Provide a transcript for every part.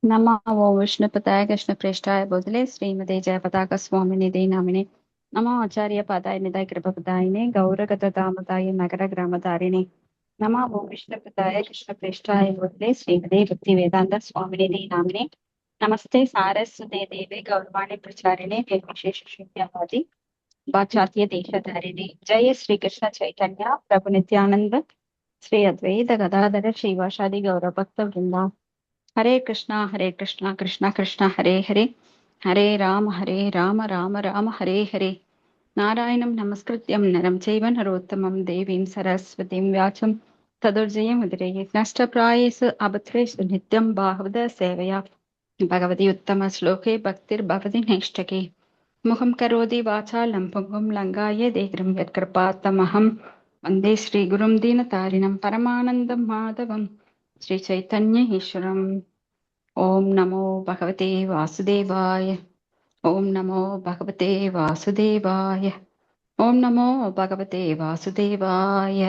नमः ओं विष्णुपदाय कृष्णप्रेष्ठाय भूतले श्रीमते जयपताक स्वामिनिधि नामिने नमो आचार्य पादाय निधाय कृपपदायिने गौरगतदामदाय नगर ग्रामधारिणे नमः ओं विष्णुपदाय कृष्णप्रेष्ठाय भूतले श्रीमते भक्ति वेदांत स्वामिनिधि नामिने नमस्ते सारस्वते देवे गौरवाणी प्रचारिणे निर्विशेष शून्यवादी वाचात्य देशधारिणे जय श्री कृष्ण चैतन्य प्रभु नित्यानंद श्री अद्वैत गदाधर श्रीवासादि गौरभक्त वृंदा हरे कृष्णा कृष्णा कृष्णा हरे हरे हरे राम राम राम हरे हरे नारायणं नमस्कृत्यं नरं चैव नरोत्तमं देवीं सरस्वतीं व्यासं तदुर्जयमुदिरये नष्टप्रायेषु अभद्रेषु नित्यं बाहुवद सेवया भगवति उत्तमश्लोके भक्तिर्भवति नैष्ठके मुखं करोति वाचालं पुंगुं लङ्घाय देहिं यत्कृपात्तमहं वन्दे श्रीगुरुं दीनतारिणं परमानन्दं माधवं श्रीचैतन्य ईश्वरम् ओम नमो भगवते वासुदेवाय। ओम नमो भगवते वासुदेवाय। ओम नमो भगवते वासुदेवाय।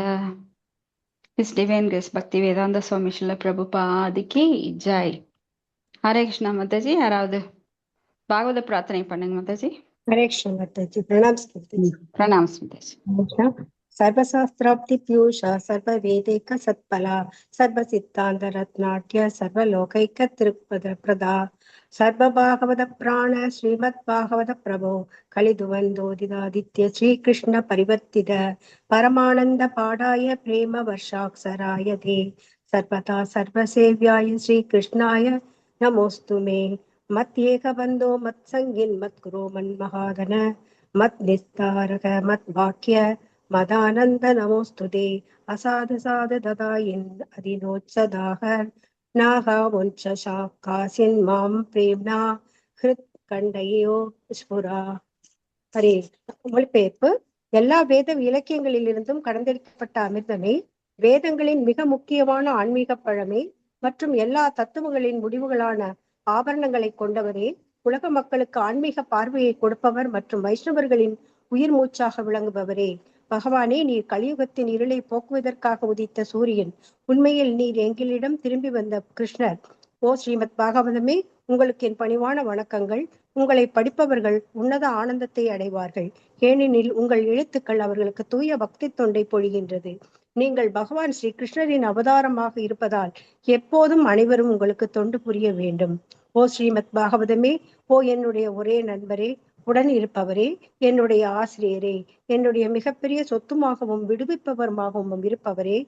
His Divine Grace Bhakti Vedanta Swami Srila Prabhupada की जय। हरे कृष्णा माताजी, யாராவது பாகவத பிரார்த்தனை பண்ணுங்க மாதாஜி। हरे कृष्ण माताजी। प्रणाम माताजी। प्रणाम माताजी। अच्छा। सर्वशास्त्राब्धि पीयूष सर्ववेदैक सत्फला सर्वसिद्धांत रत्नाट्य सर्वलोकैक त्रिपद प्रदा सर्वभागवत प्राण श्रीमद् भागवत प्रभो कलिदुवन्दोदितादित्य श्रीकृष्ण परिवर्तित परमानंद पाडाय प्रेम वर्षाक्षराय ते सर्वदा सर्वसेव्याय श्रीकृष्णाय नमोस्तु मे मत्येकबन्धो मत्सङ्गिन् मत्कुरो मन्महागण मत निस्तारक मत वाक्य मदानंद नमोस्तुते असाध साध ददायिन् अधिनोत्सदाः नागा वंश शाखासिन् मां प्रेम्णा ஹிருத் கண்டையோ ஸ்புரா. ஹரே. மொழிபெயர்ப்பு. எல்லா வேத இலக்கியங்களிலிருந்தும் கடந்தெடுக்கப்பட்ட அமிர்தமே, வேதங்களின் மிக முக்கியமான ஆன்மீக பழமே மற்றும் எல்லா தத்துவங்களின் முடிவுகளான ஆபரணங்களை கொண்டவரே, உலக மக்களுக்கு ஆன்மீக பார்வையை கொடுப்பவர் மற்றும் வைஷ்ணவர்களின் உயிர் மூச்சாக விளங்குபவரே, பகவானே, நீர் கலியுகத்தின் இருளை போக்குவதற்காக உதித்த சூரியன். உண்மையில் நீர் எங்களிடம் திரும்பி வந்த கிருஷ்ணர். ஓ ஸ்ரீமத் பாகவதமே, உங்களுக்கு என் பணிவான வணக்கங்கள். உங்களை படிப்பவர்கள் உன்னத ஆனந்தத்தை அடைவார்கள், ஏனெனில் உங்கள் எழுத்துக்கள் அவர்களுக்கு தூய பக்தி தொண்டை பொழிகின்றது. நீங்கள் பகவான் ஸ்ரீ கிருஷ்ணரின் அவதாரமாக இருப்பதால் எப்போதும் அனைவரும் உங்களுக்கு தொண்டு புரிய வேண்டும். ஓ ஸ்ரீமத் பாகவதமே, ஓ என்னுடைய ஒரே நண்பரே, உடன் இருப்பவரே, என்னுடைய ஆசிரியரே, என்னுடைய மிகப்பெரிய சொத்துமாகவும் விடுவிப்பவருமாகவும் இருப்பவரே,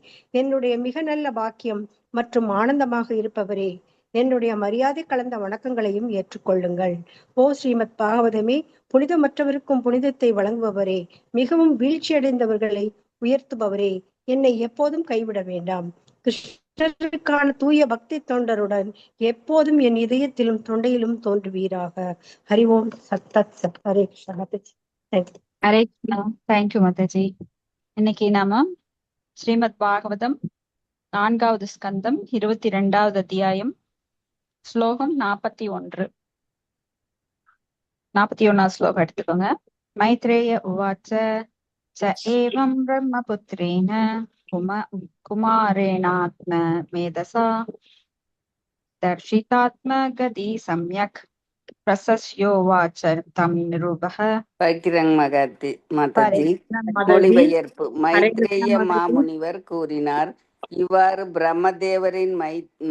என்னுடைய மிக நல்ல பாக்கியம் மற்றும் ஆனந்தமாக இருப்பவரே, என்னுடைய மரியாதை கலந்த வணக்கங்களையும் ஏற்றுக்கொள்ளுங்கள். ஓ ஸ்ரீமத் பாகவதமே, புனிதமற்றவருக்கும் புனிதத்தை வழங்குபவரே, மிகவும் வீழ்ச்சியடைந்தவர்களை உயர்த்துபவரே, என்னை எப்போதும் கைவிட வேண்டாம். கிருஷ்ணருக்கான தூய பக்தி தொண்டருடன் எப்போதும் என் இதயத்திலும் தொண்டையிலும் தோன்றுவீராக. ஹரி ஓம் சத்தத் சத். ஹரே கிருஷ்ணா. ஹரே கிருஷ்ணா. தேங்க்யூ மாதாஜி. இன்னைக்கு நாம ஸ்ரீமத் பாகவதம் 4வது ஸ்கந்தம் 22வது அத்தியாயம் ஸ்லோகம் 41. 41வது ஸ்லோகம் எடுத்துக்கோங்க. மைத்ரேய உவாச்ச ச ஏவம் பிரம்மபுத்ரேன குமாரேணாத்ம மேதசா தர்ஷிதாத்ம கதி சம்யக் பிரசஸ்யோவாச்ச தம் நிருபः. பக்கிரங் மகத்தி ஹரே மாதாஜி. கிருஷ்ணா மாதாஜி. மொழிபெயர்ப்பு. ஹரே கிருஷ்ணா மைத்ரேய மாதாஜி. மாமுனிவர் கூறினார், இவ்வாறு பிரம்மதேவரின்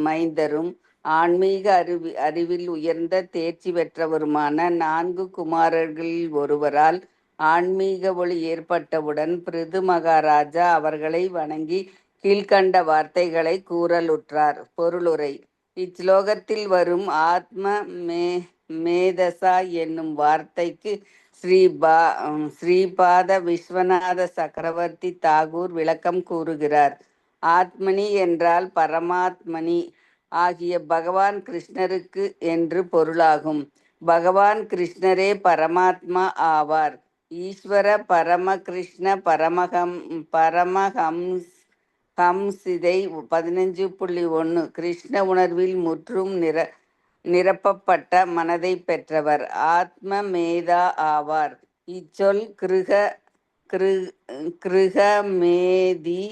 மைந்தரும் ஆன்மீக அறிவில் உயர்ந்த தேர்ச்சி பெற்றவருமான 4 குமாரர்களில் ஒருவரால் ஆன்மீக ஒளி ஏற்பட்டவுடன் பிருது மகாராஜா அவர்களை வணங்கி கீழ்கண்ட வார்த்தைகளை கூறலுற்றார். பொருளுரை. இச்லோகத்தில் வரும் ஆத்ம மேதசா என்னும் வார்த்தைக்கு ஸ்ரீபாத விஸ்வநாத சக்கரவர்த்தி தாகூர் விளக்கம் கூறுகிறார். ஆத்மனி என்றால் பரமாத்மனி ஆகிய பகவான் கிருஷ்ணருக்கு என்று பொருளாகும். பகவான் கிருஷ்ணரே பரமாத்மா ஆவார். ஈஸ்வர பரம கிருஷ்ண பரமஹம்சிதை 15.1 கிருஷ்ண உணர்வில் முற்றும் நிரப்பப்பட்ட மனதை பெற்றவர் ஆத்ம மேதா ஆவார். இச்சொல் கிருகமேதி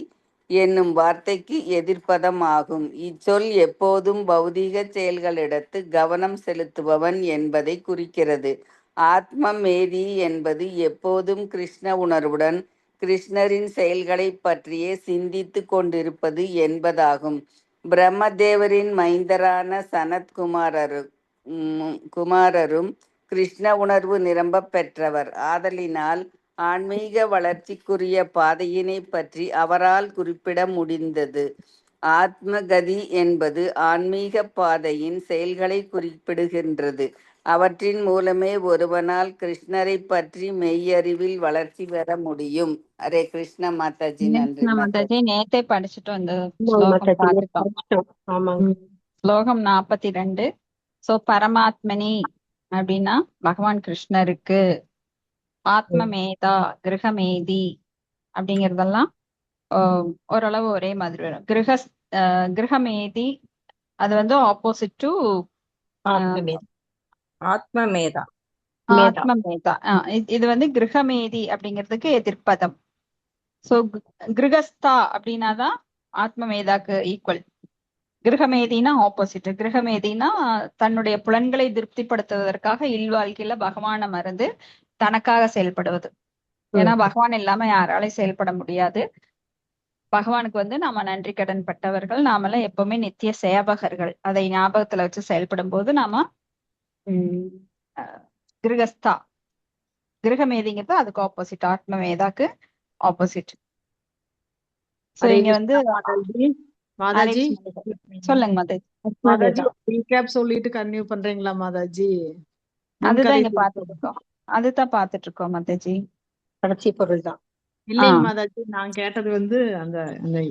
என்னும் வார்த்தைக்கு எதிர்ப்பதம் ஆகும். இச்சொல் எப்போதும் பௌதீக செயல்களிடத்து கவனம் செலுத்துபவன் என்பதை குறிக்கிறது. ஆத்ம மேதி என்பது எப்போதும் கிருஷ்ண உணர்வுடன் கிருஷ்ணரின் செயல்களைப் பற்றியே சிந்தித்து கொண்டிருப்பது என்பதாகும். பிரம்மதேவரின் மைந்தரான குமாரரும் கிருஷ்ண உணர்வு நிரம்ப பெற்றவர். ஆதலினால் ஆன்மீக வளர்ச்சிக்குரிய பாதையினை பற்றி அவரால் குறிப்பிட முடிந்தது. ஆத்மகதி என்பது ஆன்மீக பாதையின் செயல்களை குறிப்பிடுகின்றது. அவற்றின் மூலமே ஒருவனால் கிருஷ்ணரை பற்றி மெய்யறிவில் வளர்ச்சி பெற முடியும். ஹரே கிருஷ்ண மாதாஜி. நன்றி மாதாஜி, நேத்தே படிச்சுட்டு அந்த ஆமாங்க ஸ்லோகம் மாதாஜி, பார்த்துட்டோம். படிச்சிட்டோம். ஆமாங்க. ஸ்லோகம் 42. சோ பரமாத்மனி அப்படின்னா பகவான் கிருஷ்ணருக்கு, ஆத்மமேதா கிரகமேதி அப்படிங்கறதெல்லாம் ஓரளவு ஒரே மாதிரி வரும். கிரகமேதி அது வந்து ஆப்போசிட் டு ஆத்மமேதா. ஆத்மமேதா. ஆத்மமேதா. இது வந்து கிரகமேதி அப்படிங்கிறதுக்கு எதிர்ப்பதம். சோ கிரகஸ்தா அப்படின்னாதான் ஆத்மமேதாக்கு ஈக்குவல். கிரகமேதினா ஆப்போசிட். கிரகமேதினா தன்னுடைய புலன்களை திருப்திப்படுத்துவதற்காக இல்வாழ்க்கையில பகவானை மறந்து தனக்காக செயல்படுவது. ஏன்னா பகவான் இல்லாம யாராலையும் செயல்பட முடியாது. பகவானுக்கு வந்து நாம நன்றி கடன் பட்டவர்கள். நாமெல்லாம் எப்பவுமே நித்திய சேவகர்கள். அதை ஞாபகத்துல வச்சு செயல்படும் போது நாம கிரகஸ்தா. கிரகமேதிங்கிறது அதுக்கு ஆப்போசிட், ஆத்மமேதாக்கு ஆப்போசிட். சோ இங்க வந்து மாதாஜி, சொல்லுங்க மாதாஜி. மாதாஜி ரீகேப் சொல்லிட்டு கன்டினியூ பண்றீங்களா மாதாஜி? அதுதான் இங்க பாத்துட்டு இருக்கோம். அதுதான் பாத்துட்டு இருக்கோம் மாதாஜி. கடைசி பொருள் தான். இல்லைங்க மாதாஜி, நான் கேட்டது வந்து அந்த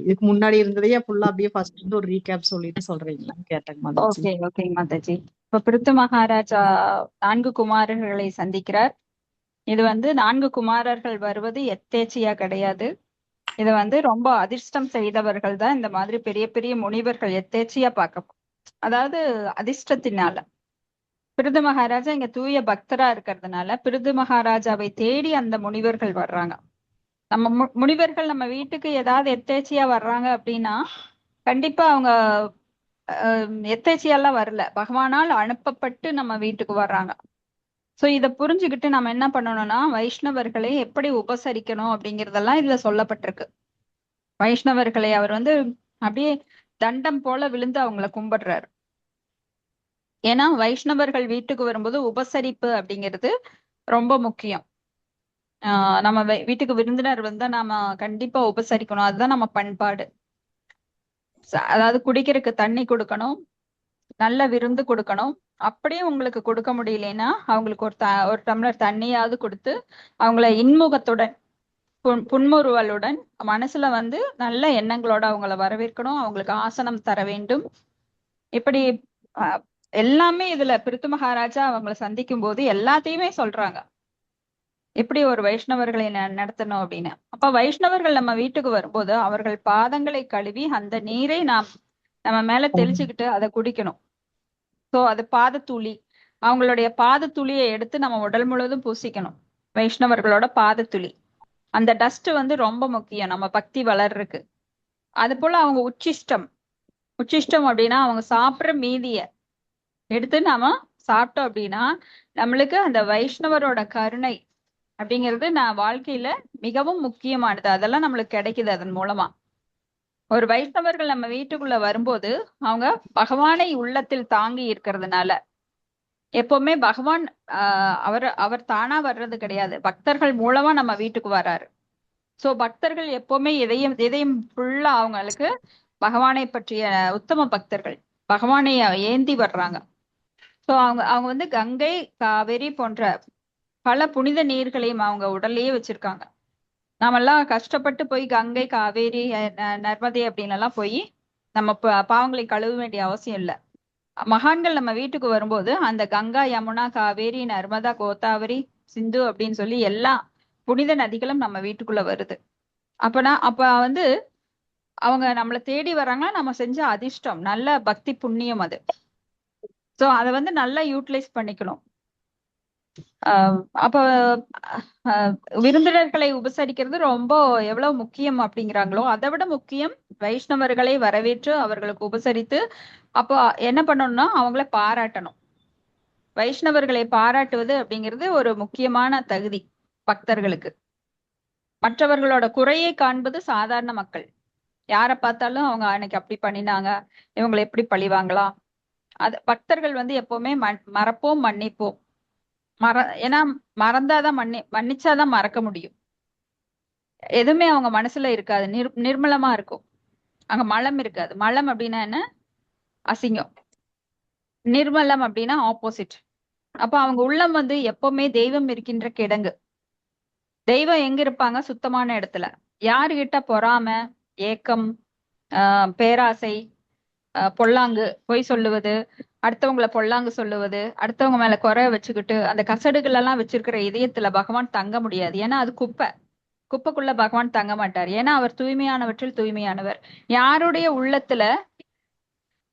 இதுக்கு முன்னாடி இருந்ததையே ஃபுல்லா அப்படியே ஃபர்ஸ்ட் இருந்து ஒரு ரீகேப் சொல்லிட்டு சொல்றீங்களா கேட்டேங்க மாதாஜி. ஓகே மாதாஜி. இப்ப பிருத்து மகாராஜா 4 குமாரர்களை சந்திக்கிறார். இது வந்து 4 குமாரர்கள் வருவது எத்தேச்சியா கிடையாது. இது வந்து ரொம்ப அதிர்ஷ்டம் செய்தவர்கள் தான் இந்த மாதிரி பெரிய பெரிய முனிவர்கள் எத்தேச்சியா பார்க்க, அதாவது அதிர்ஷ்டத்தினால. பிருது மகாராஜா இங்க தூய பக்தரா இருக்கிறதுனால பிருது மகாராஜாவை தேடி அந்த முனிவர்கள் வர்றாங்க. நம்ம முனிவர்கள் நம்ம வீட்டுக்கு ஏதாவது எத்தேச்சியா வர்றாங்க அப்படின்னா கண்டிப்பா அவங்க எத்தேச்சியெல்லாம் வரல, பகவானால் அனுப்பப்பட்டு நம்ம வீட்டுக்கு வர்றாங்க. சோ இத புரிஞ்சுக்கிட்டு நம்ம என்ன பண்ணணும்னா வைஷ்ணவர்களை எப்படி உபசரிக்கணும் அப்படிங்கறதெல்லாம் இதுல சொல்லப்பட்டிருக்கு. வைஷ்ணவர்களை அவர் வந்து அப்படியே தண்டம் போல விழுந்து அவங்கள கும்பிடுறாரு. ஏன்னா வைஷ்ணவர்கள் வீட்டுக்கு வரும்போது உபசரிப்பு அப்படிங்கிறது ரொம்ப முக்கியம். நம்ம வீட்டுக்கு விருந்தினர் வந்தா நாம கண்டிப்பா உபசரிக்கணும். அதுதான் நம்ம பண்பாடு. அதாவது குடிக்கிறதுக்கு தண்ணி கொடுக்கணும், நல்ல விருந்து கொடுக்கணும். அப்படியே உங்களுக்கு கொடுக்க முடியலன்னா அவங்களுக்கு ஒரு டம்ளர் தண்ணியாவது கொடுத்து அவங்கள இன்முகத்துடன் புன்முறுவலுடன் மனசுல வந்து நல்ல எண்ணங்களோட அவங்கள வரவேற்கணும். அவங்களுக்கு ஆசனம் தர வேண்டும். இப்படி எல்லாமே இதுல பிருத்து மகாராஜா அவங்கள சந்திக்கும் போது எல்லாத்தையுமே சொல்றாங்க எப்படி ஒரு வைஷ்ணவர்களை நடத்தணும் அப்படின்னு. அப்ப வைஷ்ணவர்கள் நம்ம வீட்டுக்கு வரும்போது அவர்கள் பாதங்களை கழுவி அந்த நீரை நம்ம மேல தெளிச்சுக்கிட்டு அதை குடிக்கணும். சோ அது பாதத்தூளி, அவங்களுடைய பாதத்துளியை எடுத்து நம்ம உடல் முழுவதும் பூசிக்கணும். வைஷ்ணவர்களோட பாதத்துளி, அந்த டஸ்ட் வந்து ரொம்ப முக்கியம் நம்ம பக்தி வளர்றதுக்கு. அது போல அவங்க உச்சிஷ்டம் அப்படின்னா அவங்க சாப்பிட்ற மீதிய எடுத்து நாம சாப்பிட்டோம் அப்படின்னா நம்மளுக்கு அந்த வைஷ்ணவரோட கருணை அப்படிங்கிறது வாழ்க்கையில மிகவும் முக்கியமானது. அதெல்லாம் நம்மளுக்கு கிடைக்குது அதன் மூலமா. ஒரு வைஷ்ணவர்கள் நம்ம வீட்டுக்குள்ள வரும்போது அவங்க பகவானை உள்ளத்தில் தாங்கி இருக்கிறதுனால எப்பவுமே பகவான் அவர் தானா வர்றது கிடையாது, பக்தர்கள் மூலமா நம்ம வீட்டுக்கு வர்றாரு. சோ பக்தர்கள் எப்பவுமே எதையும் ஃபுல்லா அவங்களுக்கு பகவானை பற்றிய உத்தம பக்தர்கள் பகவானை ஏந்தி வர்றாங்க. சோ அவங்க வந்து கங்கை காவேரி போன்ற பல புனித நீர்களையும் அவங்க உடல்லயே வச்சிருக்காங்க. நாமெல்லாம் கஷ்டப்பட்டு போய் கங்கை காவேரி நர்மதை அப்படின்னு எல்லாம் போய் நம்ம பாவங்களை கழுவ வேண்டிய அவசியம் இல்லை. மகான்கள் நம்ம வீட்டுக்கு வரும்போது அந்த கங்கா யமுனா காவேரி நர்மதா கோதாவரி சிந்து அப்படின்னு சொல்லி எல்லா புனித நதிகளும் நம்ம வீட்டுக்குள்ள வருது. அப்ப வந்து அவங்க நம்மளை தேடி வர்றாங்கன்னா நம்ம செஞ்ச அதிர்ஷ்டம், நல்ல பக்தி புண்ணியம் அது. சோ அதை வந்து நல்லா யூட்டிலைஸ் பண்ணிக்கணும். அப்ப அஹ், விருந்தினர்களை உபசரிக்கிறது ரொம்ப எவ்வளவு முக்கியம் அப்படிங்கிறாங்களோ அதை விட முக்கியம் வைஷ்ணவர்களை வரவேற்று அவர்களுக்கு உபசரித்து அப்போ என்ன பண்ணணும்னா அவங்கள பாராட்டணும். வைஷ்ணவர்களை பாராட்டுவது அப்படிங்கிறது ஒரு முக்கியமான தகுதி பக்தர்களுக்கு. மற்றவர்களோட குறையை காண்பது சாதாரண மக்கள். யாரை பார்த்தாலும் அவங்க அன்னைக்கு அப்படி பண்ணினாங்க, இவங்களை எப்படி பழிவாங்கலாம். அது பக்தர்கள் வந்து எப்பவுமே மறப்போம் மன்னிப்போம். ஏன்னா மறந்தாதான் மன்னிச்சாதான் மறக்க முடியும். எதுவுமே அவங்க மனசுல இருக்காது, நிர்மலமா இருக்கும். அங்க மலம் இருக்காது. மலம் அப்படின்னா என்ன? அசிங்கம். நிர்மலம் அப்படின்னா ஆப்போசிட். அப்ப அவங்க உள்ளம் வந்து எப்பவுமே தெய்வம் இருக்கின்ற கிடங்கு. தெய்வம் எங்க இருப்பாங்க? சுத்தமான இடத்துல. யாருகிட்ட பொறாமை, ஏக்கம், பேராசை, பொல்லாங்கு, பொய் சொல்லுவது, அடுத்தவங்கள பொல்லாங்கு சொல்லுவது, அடுத்தவங்க மேல குறை வச்சுக்கிட்டு அந்த கசடுகள் எல்லாம் வச்சிருக்கிற இதயத்துல பகவான் தங்க முடியாது. ஏன்னா அது குப்பை. குப்பைக்குள்ள பகவான் தங்க மாட்டார். ஏன்னா அவர் தூய்மையானவற்றில் தூய்மையானவர். யாருடைய உள்ளத்துல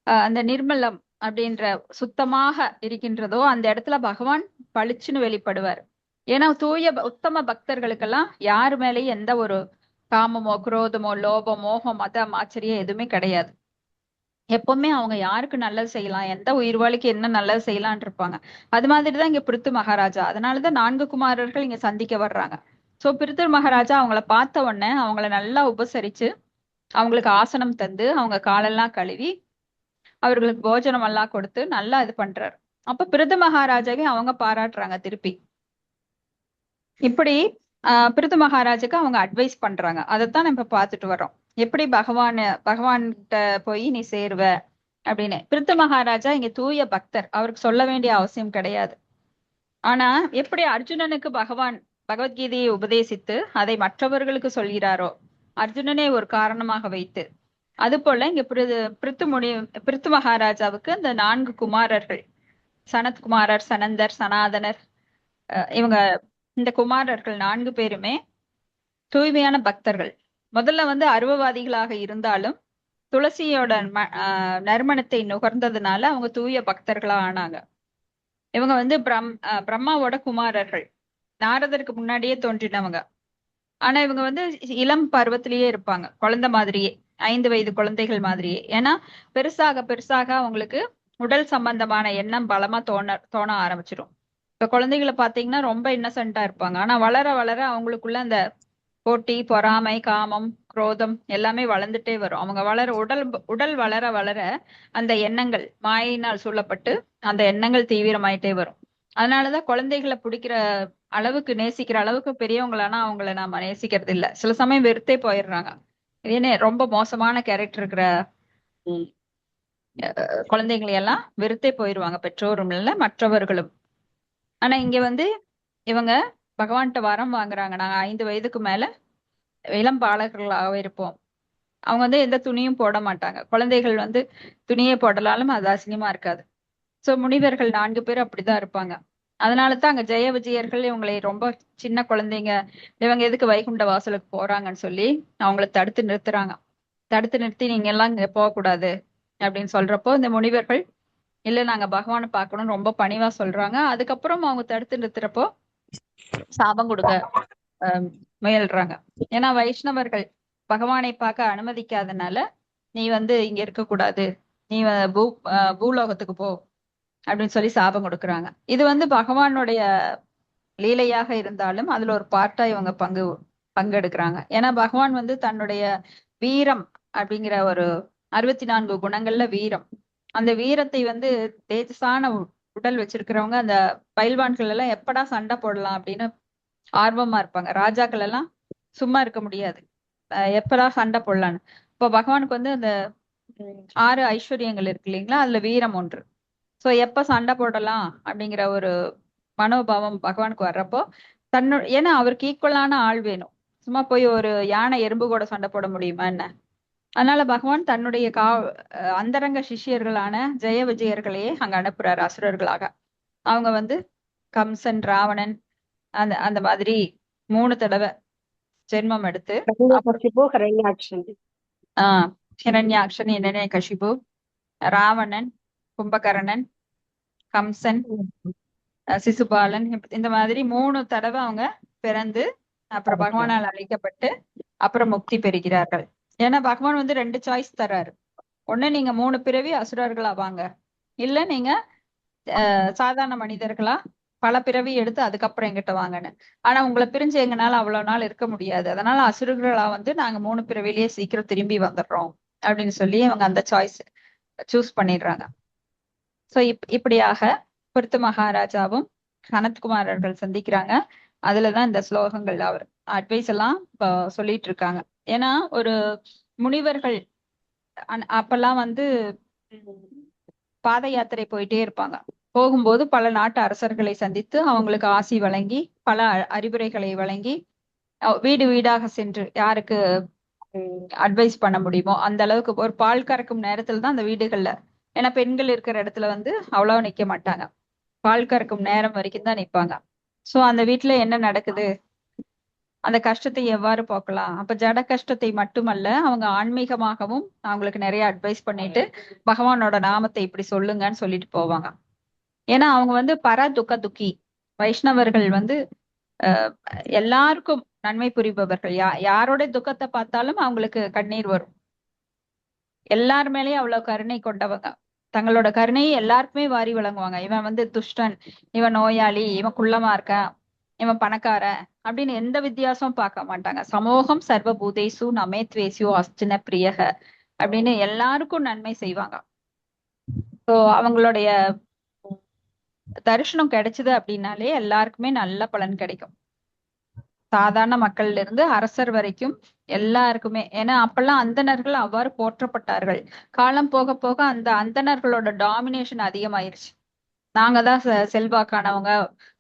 அந்த நிர்மலம் அப்படின்ற சுத்தமாக இருக்கின்றதோ அந்த இடத்துல பகவான் பளிச்சுன்னு வெளிப்படுவார். ஏன்னா தூய உத்தம பக்தர்களுக்கெல்லாம் யாரு மேலேயும் எந்த ஒரு காமமோ குரோதமோ லோபம் மோகம் மதம் ஆச்சரியம் எதுவுமே கிடையாது. எப்பவுமே அவங்க யாருக்கு நல்லது செய்யலாம், எந்த உயிர்வாளிக்கு என்ன நல்லது செய்யலான் இருப்பாங்க. அது மாதிரிதான் இங்க பிருத்து மகாராஜா. அதனாலதான் 4 குமாரர்கள் இங்க சந்திக்க வர்றாங்க. சோ பிருத்து மகாராஜா அவங்கள பார்த்த உடனே அவங்கள நல்லா உபசரிச்சு அவங்களுக்கு ஆசனம் தந்து அவங்க காலெல்லாம் கழுவி அவர்களுக்கு போஜனம் எல்லாம் கொடுத்து நல்லா இது பண்றாரு. அப்ப பிருது மகாராஜாவே அவங்க பாராட்டுறாங்க திருப்பி. இப்படி பிருது மகாராஜுக்கு அவங்க அட்வைஸ் பண்றாங்க. அதைத்தான் நம்ம இப்ப பார்த்துட்டு வர்றோம். எப்படி பகவான்கிட்ட போய் நீ சேருவ அப்படின்னு. பிருத்து மகாராஜா இங்க தூய பக்தர், அவருக்கு சொல்ல வேண்டிய அவசியம் கிடையாது. ஆனா எப்படி அர்ஜுனனுக்கு பகவான் பகவத்கீதையை உபதேசித்து அதை மற்றவர்களுக்கு சொல்கிறாரோ, அர்ஜுனனே ஒரு காரணமாக வைத்து, அது போல இங்க பிருத்து மகாராஜாவுக்கு இந்த 4 குமாரர்கள், சனத்குமாரர், சனந்தர், சனாதனர், இவங்க இந்த குமாரர்கள் 4 பேருமே தூய்மையான பக்தர்கள். முதல்ல வந்து அருவவாதிகளாக இருந்தாலும் துளசியோட நறுமணத்தை நுகர்ந்ததுனால அவங்க தூய பக்தர்களா ஆனாங்க. இவங்க வந்து பிரம்மாவோட குமாரர்கள், நாரதருக்கு முன்னாடியே தோன்றினவங்க. ஆனா இவங்க வந்து இளம் பருவத்திலேயே இருப்பாங்க, குழந்தை மாதிரியே, 5 வயது குழந்தைகள் மாதிரியே. ஏன்னா பெருசாக பெருசாக அவங்களுக்கு உடல் சம்பந்தமான எண்ணம் பலமா தோண ஆரம்பிச்சிடும். இப்ப குழந்தைகளை பாத்தீங்கன்னா ரொம்ப இன்னசென்ட்டா இருப்பாங்க. ஆனா வளர வளர அவங்களுக்குள்ள அந்த போட்டி, பொறாமை, காமம், குரோதம் எல்லாமே வளர்ந்துட்டே வரும். அவங்க உடல் வளர வளர அந்த எண்ணங்கள் மாயினால் சூழப்பட்டு அந்த எண்ணங்கள் தீவிரமாயிட்டே வரும். அதனாலதான் குழந்தைகளை பிடிக்கிற அளவுக்கு, நேசிக்கிற அளவுக்கு பெரியவங்களானா அவங்கள நாம நேசிக்கிறது இல்ல. சில சமயம் வெறுத்தே போயிடுறாங்க. ஏன்னா ரொம்ப மோசமான கேரக்டர் இருக்கிற குழந்தைங்களை எல்லாம் வெறுத்தே போயிடுவாங்க, பெற்றோரும் இல்ல மற்றவர்களும். ஆனா இங்க வந்து இவங்க பகவான்கிட்ட வரம் வாங்குறாங்க, நாங்க 5 வயதுக்கு மேல இளம் பாலகர்களாக இருப்போம். அவங்க வந்து எந்த துணியும் போட மாட்டாங்க. குழந்தைகள் வந்து துணியை போடலாலும் அது அசிங்கமா இருக்காது. சோ முனிவர்கள் 4 பேர் அப்படிதான் இருப்பாங்க. அதனாலதான் அங்க ஜெய விஜயர்கள் இவங்களை ரொம்ப சின்ன குழந்தைங்க, இவங்க எதுக்கு வைகுண்ட வாசலுக்கு போறாங்கன்னு சொல்லி அவங்கள தடுத்து நிறுத்துறாங்க. தடுத்து நிறுத்தி நீங்க எல்லாம் இங்க போகக்கூடாது அப்படின்னு சொல்றப்போ இந்த முனிவர்கள் இல்ல நாங்க பகவானை பார்க்கணும்னு ரொம்ப பணிவா சொல்றாங்க. அதுக்கப்புறம் அவங்க தடுத்து நிறுத்துறப்போ சாபம் கொடுக்க முயல்றாங்க. ஏன்னா வைஷ்ணவர்கள் பகவானை பார்க்க அனுமதிக்காதனால நீ வந்து இங்க இருக்கக்கூடாது, நீ பூலோகத்துக்கு போ அப்படின்னு சொல்லி சாபம் கொடுக்குறாங்க. இது வந்து பகவானுடைய லீலையாக இருந்தாலும் அதுல ஒரு பார்ட்டா இவங்க பங்கெடுக்கிறாங்க. ஏன்னா பகவான் வந்து தன்னுடைய வீரம் அப்படிங்கிற ஒரு 64 குணங்கள்ல வீரம், அந்த வீரத்தை வந்து தேஜஸான உடல் வச்சிருக்கிறவங்க அந்த பயில்வான்கள் எல்லாம் எப்படா சண்டை போடலாம் அப்படின்னு ஆர்வமா இருப்பாங்க. ராஜாக்கள் எல்லாம் சும்மா இருக்க முடியாது, எப்படா சண்டை போடலான்னு. இப்போ பகவானுக்கு வந்து அந்த 6 ஐஸ்வர்யங்கள் இருக்கு இல்லைங்களா, அதுல வீரம் ஒன்று. சோ எப்ப சண்டை போடலாம் அப்படிங்கிற ஒரு மனோபாவம் பகவானுக்கு வர்றப்போ ஏன்னா அவருக்கு ஈக்குவலான ஆள் வேணும். சும்மா போய் ஒரு யானை எறும்பு கூட சண்டை போட முடியுமா என்ன? அதனால பகவான் தன்னுடைய அந்தரங்க சிஷ்யர்களான ஜெய விஜயர்களையே அங்க அனுப்புறாரு அசுரர்களாக. அவங்க வந்து கம்சன், ராவணன், அந்த மாதிரி 3 தடவை ஜென்மம் எடுத்து ஹிரண்யாக்ஷன், இரண்யகசிபு, ராவணன், கும்பகர்ணன், கம்சன், சிசுபாலன் இந்த மாதிரி 3 தடவை அவங்க பிறந்து அப்புறம் பகவானால் அழைக்கப்பட்டு அப்புறம் முக்தி பெறுகிறார்கள். ஏன்னா பகவான் வந்து 2 சாய்ஸ் தர்றாரு. ஒண்ணு நீங்க 3 பிறவி அசுரர்களா வாங்க, இல்ல நீங்க சாதாரண மனிதர்களா பல பிறவி எடுத்து அதுக்கப்புறம் எங்கிட்ட வாங்கன்னு. ஆனா உங்களை பிரிஞ்சு எங்கனால அவ்வளவு நாள் இருக்க முடியாது, அதனால அசுரர்களா வந்து நாங்க 3 பிறவிலேயே சீக்கிரம் திரும்பி வந்துடுறோம் அப்படின்னு சொல்லி அவங்க அந்த சாய்ஸ் சூஸ் பண்ணிடுறாங்க. சோ இப்படியாக பிருத்து மகாராஜாவும் சனத்குமாரர்கள் சந்திக்கிறாங்க. அதுலதான் இந்த ஸ்லோகங்கள் அவர் அட்வைஸ் எல்லாம் சொல்லிட்டு இருக்காங்க. ஏன்னா ஒரு முனிவர்கள் அப்பெல்லாம் வந்து பாத யாத்திரை போயிட்டே இருப்பாங்க. போகும்போது பல நாட்டு அரசர்களை சந்தித்து அவங்களுக்கு ஆசி வழங்கி பல அறிவுரைகளை வழங்கி வீடு வீடாக சென்று யாருக்கு அட்வைஸ் பண்ண முடியுமோ அந்த அளவுக்கு ஒரு பால் கறக்கும் நேரத்துல தான் அந்த வீடுகள்ல, ஏன்னா பெண்கள் இருக்கிற இடத்துல வந்து அவ்வளவு நிக்க மாட்டாங்க, பால் கறக்கும் நேரம் வரைக்கும் தான் நிப்பாங்க. சோ அந்த வீட்டுல என்ன நடக்குது, அந்த கஷ்டத்தை எவ்வாறு போக்கலாம், அப்ப ஜட கஷ்டத்தை மட்டுமல்ல அவங்க ஆன்மீகமாகவும் அவங்களுக்கு நிறைய அட்வைஸ் பண்ணிட்டு பகவானோட நாமத்தை இப்படி சொல்லுங்கன்னு சொல்லிட்டு போவாங்க. ஏன்னா அவங்க வந்து பர துக்க துக்கி வைஷ்ணவர்கள் வந்து எல்லாருக்கும் நன்மை புரிபவர்கள். யாரோட துக்கத்தை பார்த்தாலும் அவங்களுக்கு கண்ணீர் வரும். எல்லார் மேலேயும் அவ்வளவு கருணை கொண்டவங்க, தங்களோட கருணையை எல்லாருக்குமே வாரி வழங்குவாங்க. இவன் வந்து துஷ்டன், இவன் நோயாளி, இவன் குள்ளமா இருக்கான், இவன் பணக்காரன் அப்படின்னு எந்த வித்தியாசமும் பார்க்க மாட்டாங்க. சமூகம் சர்வ பூதேசு நமே துவேசியோ அஸ்தின பிரியக அப்படின்னு எல்லாருக்கும் நன்மை செய்வாங்க. ஸோ அவங்களுடைய தரிசனம் கிடைச்சது அப்படின்னாலே எல்லாருக்குமே நல்ல பலன் கிடைக்கும். சாதாரண மக்கள்ல இருந்து அரசர் வரைக்கும் எல்லாருக்குமே. ஏன்னா அப்பெல்லாம் அந்தணர்கள் அவ்வாறு போற்றப்பட்டார்கள். காலம் போக போக அந்த அந்தணர்களோட டாமினேஷன் அதிகமாயிருச்சு. நாங்க தான் செல்வாக்கானவங்க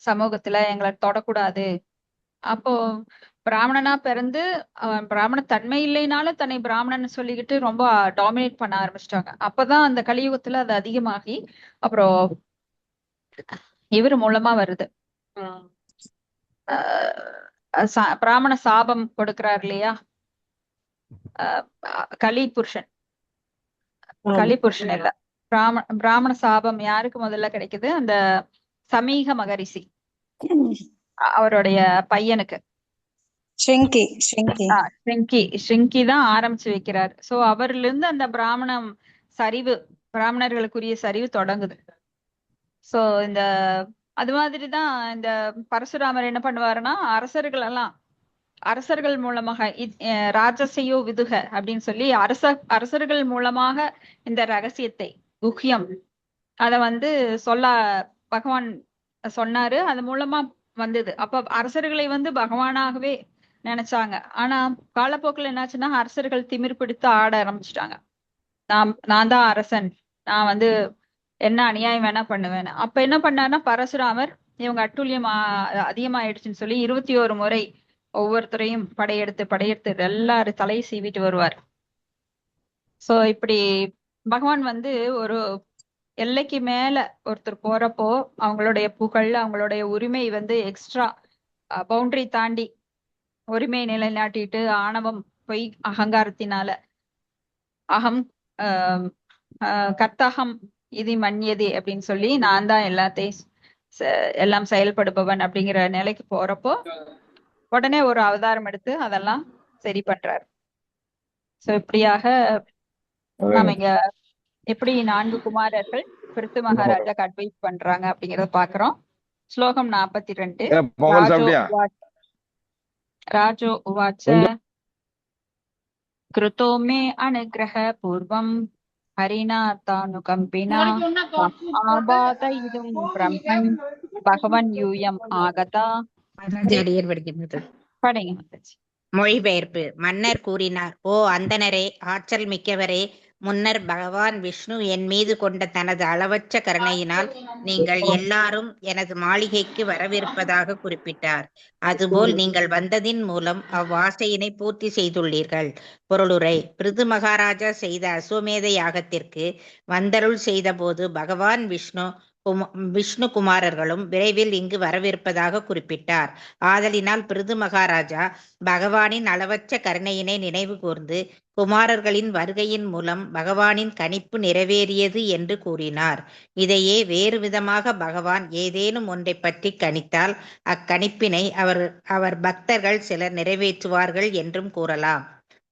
சமூகத்துல, எங்களை தொடக்கூடாது. அப்போ பிராமணனா பிறந்து பிராமண தன்மை இல்லைனாலும் தன்னை பிராமணன் சொல்லிக்கிட்டு ரொம்ப டாமினேட் பண்ண ஆரம்பிச்சிட்டாங்க. அப்பதான் அந்த கலியுகத்துல அது அதிகமாகி அப்புறம் இவர் மூலமா வருது. பிராமண சாபம் கொடுக்கிறார் இல்லையா, கலிபுருஷன் இல்ல, பிராமண சாபம் யாருக்கு முதல்ல கிடைக்குது, அந்த சமீக மகரிஷி அவருடைய பையனுக்கு ஸ்ரிங்கி தான் ஆரம்பிச்சு வைக்கிறார். சோ அவர்ல இருந்து அந்த பிராமணர்களுக்குரிய சரிவு தொடங்குது. சோ இந்த அது மாதிரிதான் இந்த பரசுராமர் என்ன பண்ணுவாருன்னா அரசர்கள் மூலமாக ராஜசையோ விதுக அப்படின்னு சொல்லி அரசர்கள் மூலமாக இந்த ரகசியத்தை குஹ்யம் அத வந்து பகவான் சொன்னாரு, அது மூலமா வந்தது. அப்ப அரசர்களை வந்து பகவானாகவே நினைச்சாங்க. ஆனா காலப்போக்கில் என்னாச்சுன்னா அரசர்கள் திமிர் பிடித்து ஆட ஆரம்பிச்சுட்டாங்க. நான் தான் அரசன், நான் வந்து என்ன அநியாயம் வேணா பண்ணுவேன். அப்ப என்ன பண்ணாருன்னா பரசுராமர் இவங்க அட்டூழியம் அதிகமாயிடுச்சுன்னு சொல்லி 21 முறை ஒவ்வொருத்தரையும் படையெடுத்து எல்லாரும் தலையை சீவிட்டு வருவார். சோ இப்படி பகவான் வந்து ஒரு எல்லைக்கு மேல ஒருத்தர் போறப்போ அவங்களுடைய புகழ், அவங்களுடைய உரிமை வந்து எக்ஸ்ட்ரா பவுண்டரி தாண்டி உரிமை நிலைநாட்டிட்டு ஆணவம் பொய் அகங்காரத்தினால அகம் கர்த்தகம் இது மன்யதே அப்படின்னு சொல்லி நான் தான் எல்லாத்தையும் எல்லாம் செயல்படுபவன் அப்படிங்கிற நிலைக்கு போறப்போ உடனே ஒரு அவதாரம் எடுத்து அதெல்லாம் சரி பண்றாரு. சோ இப்படியாக நாம இங்க எப்படி 4 குமாரர்கள் பிருத்து மகாராஜாக்கு அட்வைஸ் பண்றாங்க அப்படிங்கறத பாக்குறோம். ஸ்லோகம் 42. ராஜோ உவாச்ச கிருதோ மே அனுகிரக பூர்வம் ஹரிணா தானுகம்பினா ஆபாதயிதும் பிரம்மன் பகவன் யூயம் ஆகதா. படிங்க. மொழிபெயர்ப்பு. மன்னர் கூறினார், ஓ அந்தணரே, ஆற்றல் மிக்கவரே, முன்னர் பகவான் விஷ்ணு என் மீது கொண்ட தனது அளவற்ற கருணையினால் நீங்கள் எல்லாரும் எனது மாளிகைக்கு வரவிருப்பதாக குறிப்பிட்டார். அதுபோல் நீங்கள் வந்ததின் மூலம் அவ்வாசையினை பூர்த்தி செய்துள்ளீர்கள். பொருளுரை. பிருது மகாராஜா செய்த அஸ்வமேத யாகத்திற்கு வந்தருள் செய்த போது பகவான் விஷ்ணு குமாரர்களும் விரைவில் இங்கு வரவிருப்பதாக குறிப்பிட்டார். ஆதலினால் பிருது மகாராஜா பகவானின் அளவற்ற கருணையினை நினைவு கூர்ந்து குமாரர்களின் வருகையின் மூலம் பகவானின் கணிப்பு நிறைவேறியது என்று கூறினார். இதையே வேறு விதமாக பகவான் ஏதேனும் ஒன்றை பற்றி கணித்தால் அக்கணிப்பினை அவர் பக்தர்கள் சிலர் நிறைவேற்றுவார்கள் என்றும் கூறலாம்.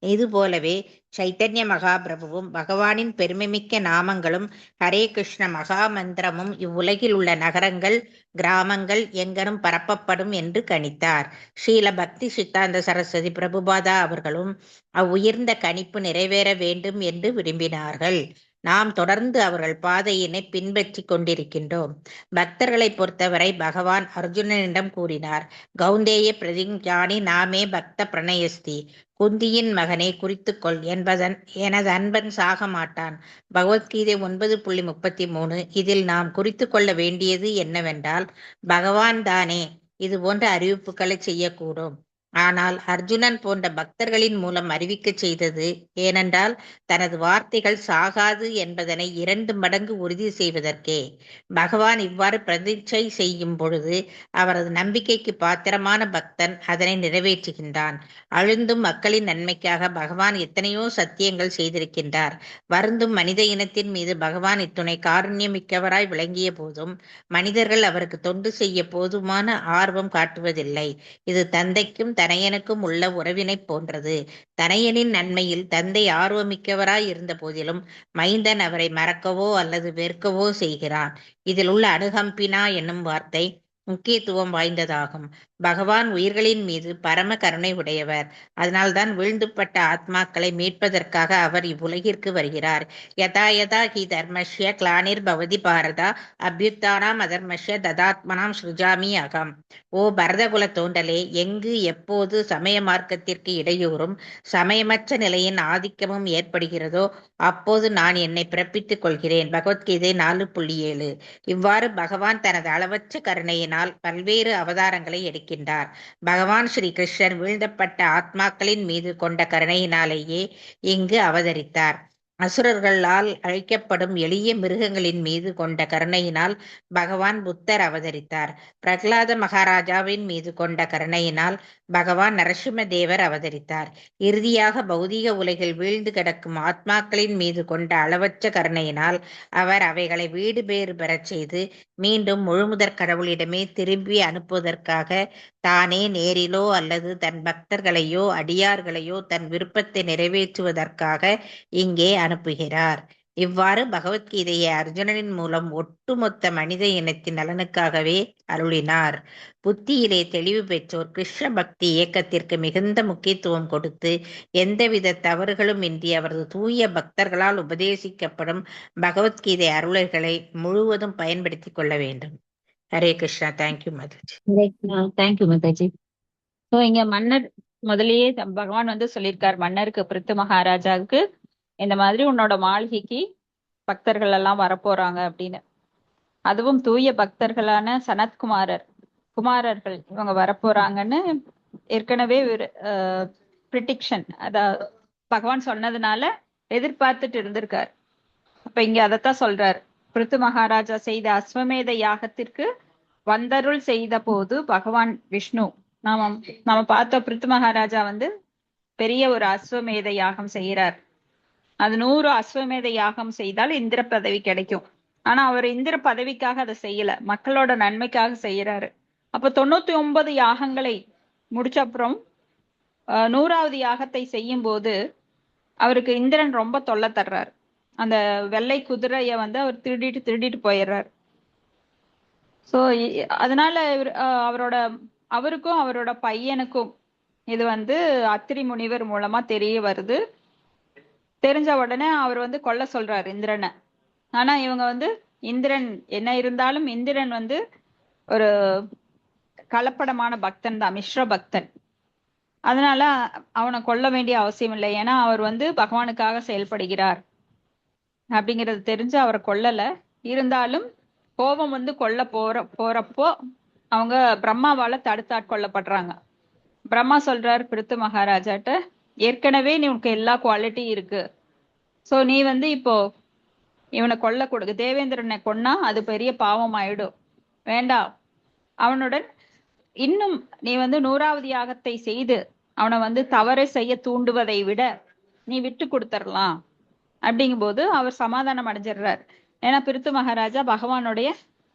இதுபோலவே சைத்தன்ய மகாபிரபுவும் பகவானின் பெருமைமிக்க நாமங்களும் ஹரே கிருஷ்ண மகா மந்திரமும் இவ்வுலகில் உள்ள நகரங்கள் கிராமங்கள் எங்கனும் பரப்பப்படும் என்று கணித்தார். ஸ்ரீல பக்தி சித்தாந்த சரஸ்வதி பிரபுபாதா அவர்களும் அவ்வுயர்ந்த கணிப்பு நிறைவேற வேண்டும் என்று விரும்பினார்கள். நாம் தொடர்ந்து அவர்கள் பாதையினை பின்பற்றி கொண்டிருக்கின்றோம். பக்தர்களை பொறுத்தவரை பகவான் அர்ஜுனனிடம் கூறினார், கௌந்தேய பிரதிஞானி நாமே பக்த பிரணயஸ்தி. குந்தியின் மகனை குறித்துக்கொள், எனது அன்பன் சாக மாட்டான். பகவத்கீதை 9.33. இதில் நாம் குறித்து கொள்ள வேண்டியது என்னவென்றால், பகவான் தானே இது போன்ற அறிவிப்புகளை செய்யக்கூடும். ஆனால் அர்ஜுனன் போன்ற பக்தர்களின் மூலம் அறிவிக்க செய்தது. ஏனென்றால் தனது வார்த்தைகள் சாகாது என்பதனை 2 மடங்கு உறுதி செய்வதற்கே. பகவான் இவ்வாறு பிரதிஷ்டை செய்யும் பொழுது அவரது நம்பிக்கைக்கு பாத்திரமான பக்தன் அதனை நிறைவேற்றுகின்றான். அழுந்தும் மக்களின் நன்மைக்காக பகவான் எத்தனையோ சத்தியங்கள் செய்திருக்கின்றார். வருந்தும் மனித இனத்தின் மீது பகவான் இத்துணை காருண்யமிக்கவராய் விளங்கிய போதும் மனிதர்கள் அவருக்கு தொண்டு செய்ய போதுமான ஆர்வம் காட்டுவதில்லை. இது தந்தைக்கும் தனையனுக்கும் உள்ள உறவினை போன்றது. தனையனின் நன்மையில் தந்தை ஆர்வமிக்கவராய் இருந்த போதிலும் மைந்தன் அவரை மறக்கவோ அல்லது வெறுக்கவோ செய்கிறான். இதில் உள்ள அனுகம்பினா என்னும் வார்த்தை முக்கியத்துவம் வாய்ந்ததாகும். பகவான் உயிர்களின் மீது பரம கருணை உடையவர். அதனால்தான் வீழ்ந்துபட்ட ஆத்மாக்களை மீட்பதற்காக அவர் இவ்வுலகிற்கு வருகிறார். யதா யதா ஹி தர்மஸ்ய கிளானிர் பவதி பாரதா அபியுத்தானாம் அதர்மஸ்ய ததாத்மனாம் ஸ்ருஜாமி அகம். ஓ பரதகுல தோன்றலே, எங்கு எப்போது சமய மார்க்கத்திற்கு இடையூறும் சமயமற்ற நிலையின் ஆதிக்கமும் ஏற்படுகிறதோ அப்போது நான் என்னை பிறப்பித்துக் கொள்கிறேன். பகவத்கீதை 4.7. இவ்வாறு பகவான் தனது அளவற்ற கருணையினால் பல்வேறு அவதாரங்களை எடுக்கின்றார். பகவான் ஸ்ரீ கிருஷ்ணர் வீழ்த்தப்பட்ட ஆத்மாக்களின் மீது கொண்ட கருணையினாலேயே இங்கு அவதரித்தார். அசுரர்களால் அழிக்கப்படும் எளிய மிருகங்களின் மீது கொண்ட கருணையினால் பகவான் புத்தர் அவதரித்தார். பிரகலாத மகாராஜாவின் மீது கொண்ட கருணையினால் பகவான் நரசிம்ம தேவர் அவதரித்தார். இறுதியாக பௌதீக உலகில் வீழ்ந்து கிடக்கும் ஆத்மாக்களின் மீது கொண்ட அளவற்ற கருணையினால் அவர் அவைகளை வீடு பேறு பெறச் செய்து மீண்டும் முழுமுதற் கடவுளிடமே திரும்பி அனுப்புவதற்காக தானே நேரிலோ அல்லது தன் பக்தர்களையோ அடியார்களையோ தன் விருப்பத்தை நிறைவேற்றுவதற்காக இங்கே அனுப்புகிறார். இவ்வாறு பகவத்கீதையை அர்ஜுனனின் மூலம் ஒட்டுமொத்த மனித இனத்தின் நலனுக்காகவே அருளினார். புத்தியிலே தெளிவு பெற்றோர் கிருஷ்ண பக்தி இயக்கத்திற்கு மிகுந்த முக்கியத்துவம் கொடுத்து எந்தவித தவறுகளும் இன்றி அவரது தூய பக்தர்களால் உபதேசிக்கப்படும் பகவத்கீதை அருளர்களை முழுவதும் பயன்படுத்தி கொள்ள வேண்டும். Hare Krishna. Thank you Mataji. Thank you Mataji. So இங்க மன்னர் முதலியே பகவான் வந்து சொல்லியிருக்கார் மன்னருக்கு, பிருத்து மகாராஜாவுக்கு, இந்த மாதிரி உன்னோட மாளிகைக்கு பக்தர்கள் எல்லாம் வரப்போறாங்க அப்படின்னு. அதுவும் தூய பக்தர்களான குமாரர்கள் இவங்க வரப்போறாங்கன்னு ஏற்கனவே ஒரு ப்ரிடிக்ஷன், அதாவது பகவான் சொன்னதுனால எதிர்பார்த்துட்டு இருந்திருக்கார். அப்ப இங்க அதைத்தான் சொல்றார். பிருத்து மகாராஜா செய்த அஸ்வமேத யாகத்திற்கு வந்தருள் செய்த போது பகவான் விஷ்ணு, நாம பார்த்த பிருத்து மகாராஜா வந்து பெரிய ஒரு அஸ்வமேத யாகம் செய்யறார். அது 100 அஸ்வமேத யாகம் செய்தால் இந்திர பதவி கிடைக்கும். ஆனா அவர் இந்திர பதவிக்காக அதை செய்யல, மக்களோட நன்மைக்காக செய்யறாரு. அப்ப 99 யாகங்களை முடிச்ச அப்புறம் 100வது யாகத்தை செய்யும் போது அவருக்கு இந்திரன் ரொம்ப தொல்லை தர்றாரு. அந்த வெள்ளை குதிரைய வந்து அவர் திருடிட்டு போயிடுறாரு. சோ அதனால அவருக்கும் அவரோட பையனுக்கும் இது வந்து அத்திரி முனிவர் மூலமா தெரிய வருது. தெரிஞ்ச உடனே அவர் வந்து கொல்ல சொல்றாரு இந்திரனை. ஆனா இவங்க வந்து இந்திரன் என்ன இருந்தாலும் இந்திரன் வந்து ஒரு கலப்படமான பக்தன் தான், மிஸ்ர பக்தன். அதனால அவனை கொல்ல வேண்டிய அவசியம் இல்லை. ஏன்னா அவர் வந்து பகவானுக்காக செயல்படுகிறார் அப்படிங்கிறது தெரிஞ்சு அவரை கொல்லல. இருந்தாலும் கோபம் வந்து கொல்ல போறப்போ அவங்க பிரம்மாவால தடுத்தாட்கொள்ளப்படுறாங்க. பிரம்மா சொல்றாரு பிருத்து மகாராஜாட்ட, ஏற்கனவே உனக்கு எல்லா குவாலிட்டி இருக்கு. சோ நீ வந்து இப்போ இவனை கொல்ல கொடுக்க, தேவேந்திரனை கொன்னா அது பெரிய பாவம் ஆயிடும், வேண்டாம். அவனுடன் இன்னும் நீ வந்து 100வது யாகத்தை செய்து அவனை வந்து தவறு செய்ய தூண்டுவதை விட நீ விட்டு கொடுத்துடலாம் அப்படிங்கும்போது அவர் சமாதானம் அடைஞ்சிடுறார். ஏன்னா பிருத்து மகாராஜா பகவானுடைய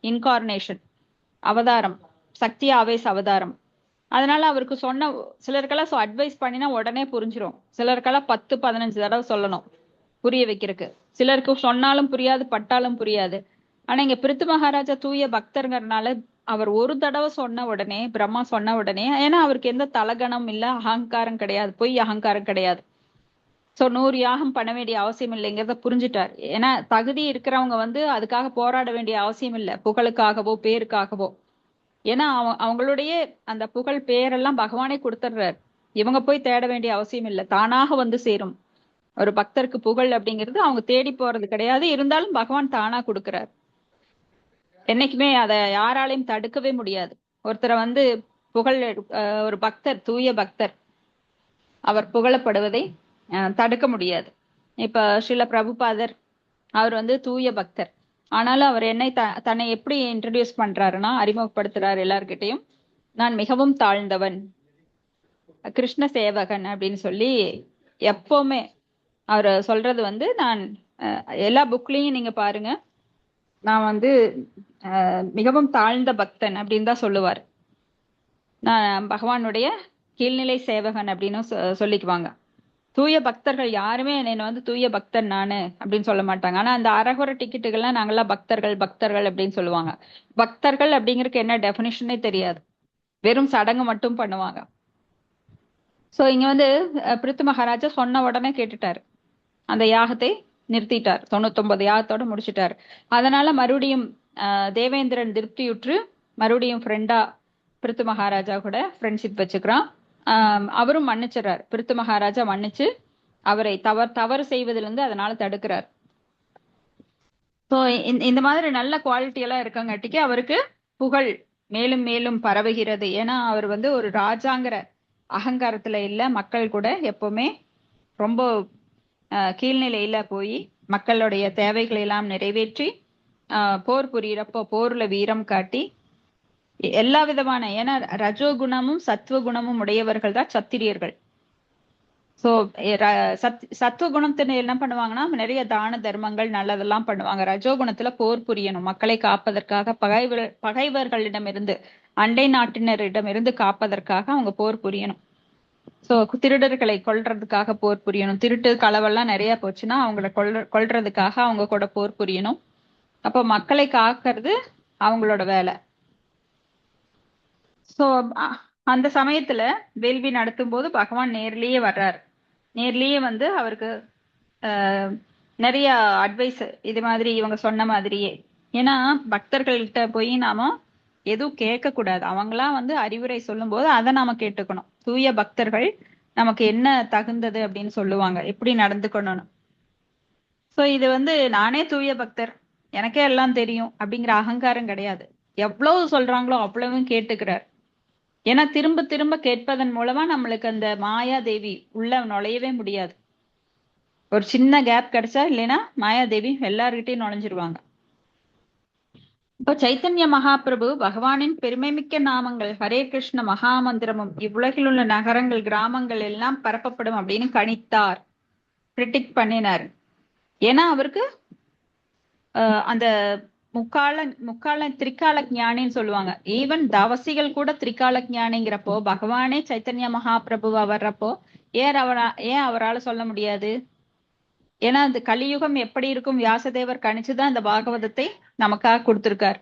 இன்கார்னேஷன், அவதாரம், சக்தி ஆவேச அவதாரம். அதனால அவருக்கு சொன்ன சிலருக்கெல்லாம் அட்வைஸ் பண்ணினா உடனே புரிஞ்சிடும், சிலருக்கெல்லாம் 10-15 தடவை சொல்லணும் புரிய வைக்கிறதுக்கு, சிலருக்கு சொன்னாலும் புரியாது, பட்டாலும் புரியாது. ஆனா இங்க பிருத்து மகாராஜா தூய பக்தர்ங்கிறதுனால அவர் ஒரு தடவை சொன்ன உடனே, பிரம்மா சொன்ன உடனே, ஏன்னா அவருக்கு எந்த தலகணம் இல்ல, அகங்காரம் கிடையாது, பொய் அகங்காரம் கிடையாது. சோ 100 யாகம் பண்ண வேண்டிய அவசியம் இல்லைங்கிறத புரிஞ்சுட்டார். ஏன்னா தகுதி இருக்கிறவங்க அதுக்காக போராட வேண்டிய அவசியம் இல்லை, புகழுக்காகவோ பேருக்காகவோ. ஏன்னா அவங்களுடைய அந்த புகழ் பேரெல்லாம் பகவானே கொடுத்துடுறார், இவங்க போய் தேட வேண்டிய அவசியம் இல்லை, தானாக சேரும். ஒரு பக்தருக்கு புகழ் அப்படிங்கிறது அவங்க தேடி போறது கிடையாது, இருந்தாலும் பகவான் தானா கொடுக்கிறார். என்னைக்குமே அதை யாராலையும் தடுக்கவே முடியாது. ஒருத்தரை புகழ் ஒரு பக்தர், தூய பக்தர், அவர் புகழப்படுவதை தடுக்க முடியாது. இப்ப ஸ்ரீல பிரபுபாதர் அவர் தூய பக்தர், ஆனாலும் அவர் தன்னை எப்படி இன்ட்ரடியூஸ் பண்றாருன்னா, அறிமுகப்படுத்துறாரு எல்லார்கிட்டையும், நான் மிகவும் தாழ்ந்தவன், கிருஷ்ண சேவகன் அப்படின்னு சொல்லி எப்பவுமே அவர் சொல்றது. நான் எல்லா புக்லயும் நீங்க பாருங்க, நான் மிகவும் தாழ்ந்த பக்தன் அப்படின்னு தான் சொல்லுவார். நான் பகவானுடைய கீழ்நிலை சேவகன் அப்படின்னு சொல்லிக்குவாங்க. தூய பக்தர்கள் யாருமே என்னை தூய பக்தன் நானு அப்படின்னு சொல்ல மாட்டாங்க. ஆனா அந்த அரகுர டிக்கெட்டுகள்லாம் நாங்கெல்லாம் பக்தர்கள் பக்தர்கள் அப்படின்னு சொல்லுவாங்க. பக்தர்கள் அப்படிங்கறதுக்கு என்ன டெபினிஷனே தெரியாது, வெறும் சடங்கு மட்டும் பண்ணுவாங்க. சோ இங்க பிருத்து மகாராஜா சொன்ன உடனே கேட்டுட்டாரு, அந்த யாகத்தை நிறுத்திட்டார், 99 யாகத்தோட முடிச்சிட்டாரு. அதனால மறுபடியும் தேவேந்திரன் திருப்தியுற்று மறுபடியும் ஃப்ரெண்டா பிருத்து மகாராஜா கூட ஃப்ரெண்ட்ஷிப் வச்சுக்கிறான். அவரும் மன்னிச்சிடறார், பிருத்து மகாராஜா மன்னிச்சு அவரை தவறு செய்வதிலிருந்து அதனால தடுக்கிறார். ஸோ இந்த மாதிரி நல்ல குவாலிட்டி எல்லாம் இருக்கங்காட்டிக்கு அவருக்கு புகழ் மேலும் மேலும் பரவுகிறது. ஏன்னா அவர் ஒரு ராஜாங்கிற அகங்காரத்துல இல்ல, மக்கள் கூட எப்பவுமே ரொம்ப கீழ்நிலையில போய் மக்களுடைய தேவைகளை எல்லாம் நிறைவேற்றி போர் புரியறப்போ போர்ல வீரம் காட்டி எல்லா விதமான, ஏன்னா ரஜோகுணமும் சத்துவகுணமும் உடையவர்கள் தான் சத்திரியர்கள். சோ சத்துவகுணத்துல என்ன பண்ணுவாங்கன்னா நிறைய தான தர்மங்கள் நல்லதெல்லாம் பண்ணுவாங்க. ரஜோகுணத்துல போர் புரியணும், மக்களை காப்பதற்காக, பகைவர்களிடமிருந்து, அண்டை நாட்டினரிடமிருந்து காப்பதற்காக அவங்க போர் புரியணும். சோ திருடர்களை கொல்றதுக்காக போர் புரியணும், திருட்டு களவெல்லாம் நிறைய போச்சுன்னா அவங்கள கொல்றதுக்காக அவங்க கூட போர் புரியணும். அப்போ மக்களை காக்கிறது அவங்களோட வேலை. சோ அந்த சமயத்துல வேள்வி நடத்தும் போது பகவான் நேர்லயே வர்றாரு. நேர்லயே அவருக்கு நிறைய அட்வைஸ், இது மாதிரி இவங்க சொன்ன மாதிரியே. ஏன்னா பக்தர்கள்கிட்ட போய் நாம எதுவும் கேட்க கூடாது, அவங்களாம் அறிவுரை சொல்லும் போது அதை நாம கேட்டுக்கணும். தூய பக்தர்கள் நமக்கு என்ன தகுந்தது அப்படின்னு சொல்லுவாங்க, எப்படி நடந்துக்கணும்னு. சோ இது நானே தூய பக்தர், எனக்கே எல்லாம் தெரியும் அப்படிங்கிற அகங்காரம் கிடையாது. எவ்வளவு சொல்றாங்களோ அவ்வளவும் கேட்டுக்கிறார். ஏன்னா திரும்ப திரும்ப கேட்பதன் மூலமா நம்மளுக்கு அந்த மாயாதேவி உள்ள நுழையவே முடியாது. ஒரு சின்ன கேப் கிடைச்சா, இல்லைன்னா மாயாதேவி எல்லார்கிட்டையும் நுழைஞ்சிருவாங்க. இப்போ சைத்தன்ய மகாபிரபு பகவானின் பெருமைமிக்க நாமங்கள் ஹரே கிருஷ்ண மகாமந்திரமும் இவ்வுலகில் உள்ள நகரங்கள் கிராமங்கள் எல்லாம் பரப்பப்படும் அப்படின்னு கணித்தார், பிரிடிக்ட் பண்ணினார். ஏன்னா அவருக்கு அந்த முக்கால திரிகால ஞானின்னு சொல்லுவாங்க. ஈவன் தவசிகள் கூட திரிகால ஞானிங்கிறப்போ பகவானே சைத்தன்ய மகாபிரபுவா வர்றப்போ ஏன் அவரால் சொல்ல முடியாது? ஏன்னா அந்த கலியுகம் எப்படி இருக்கும் வியாசதேவர் கணிச்சுதான் இந்த பாகவதத்தை நமக்காக கொடுத்திருக்கார்.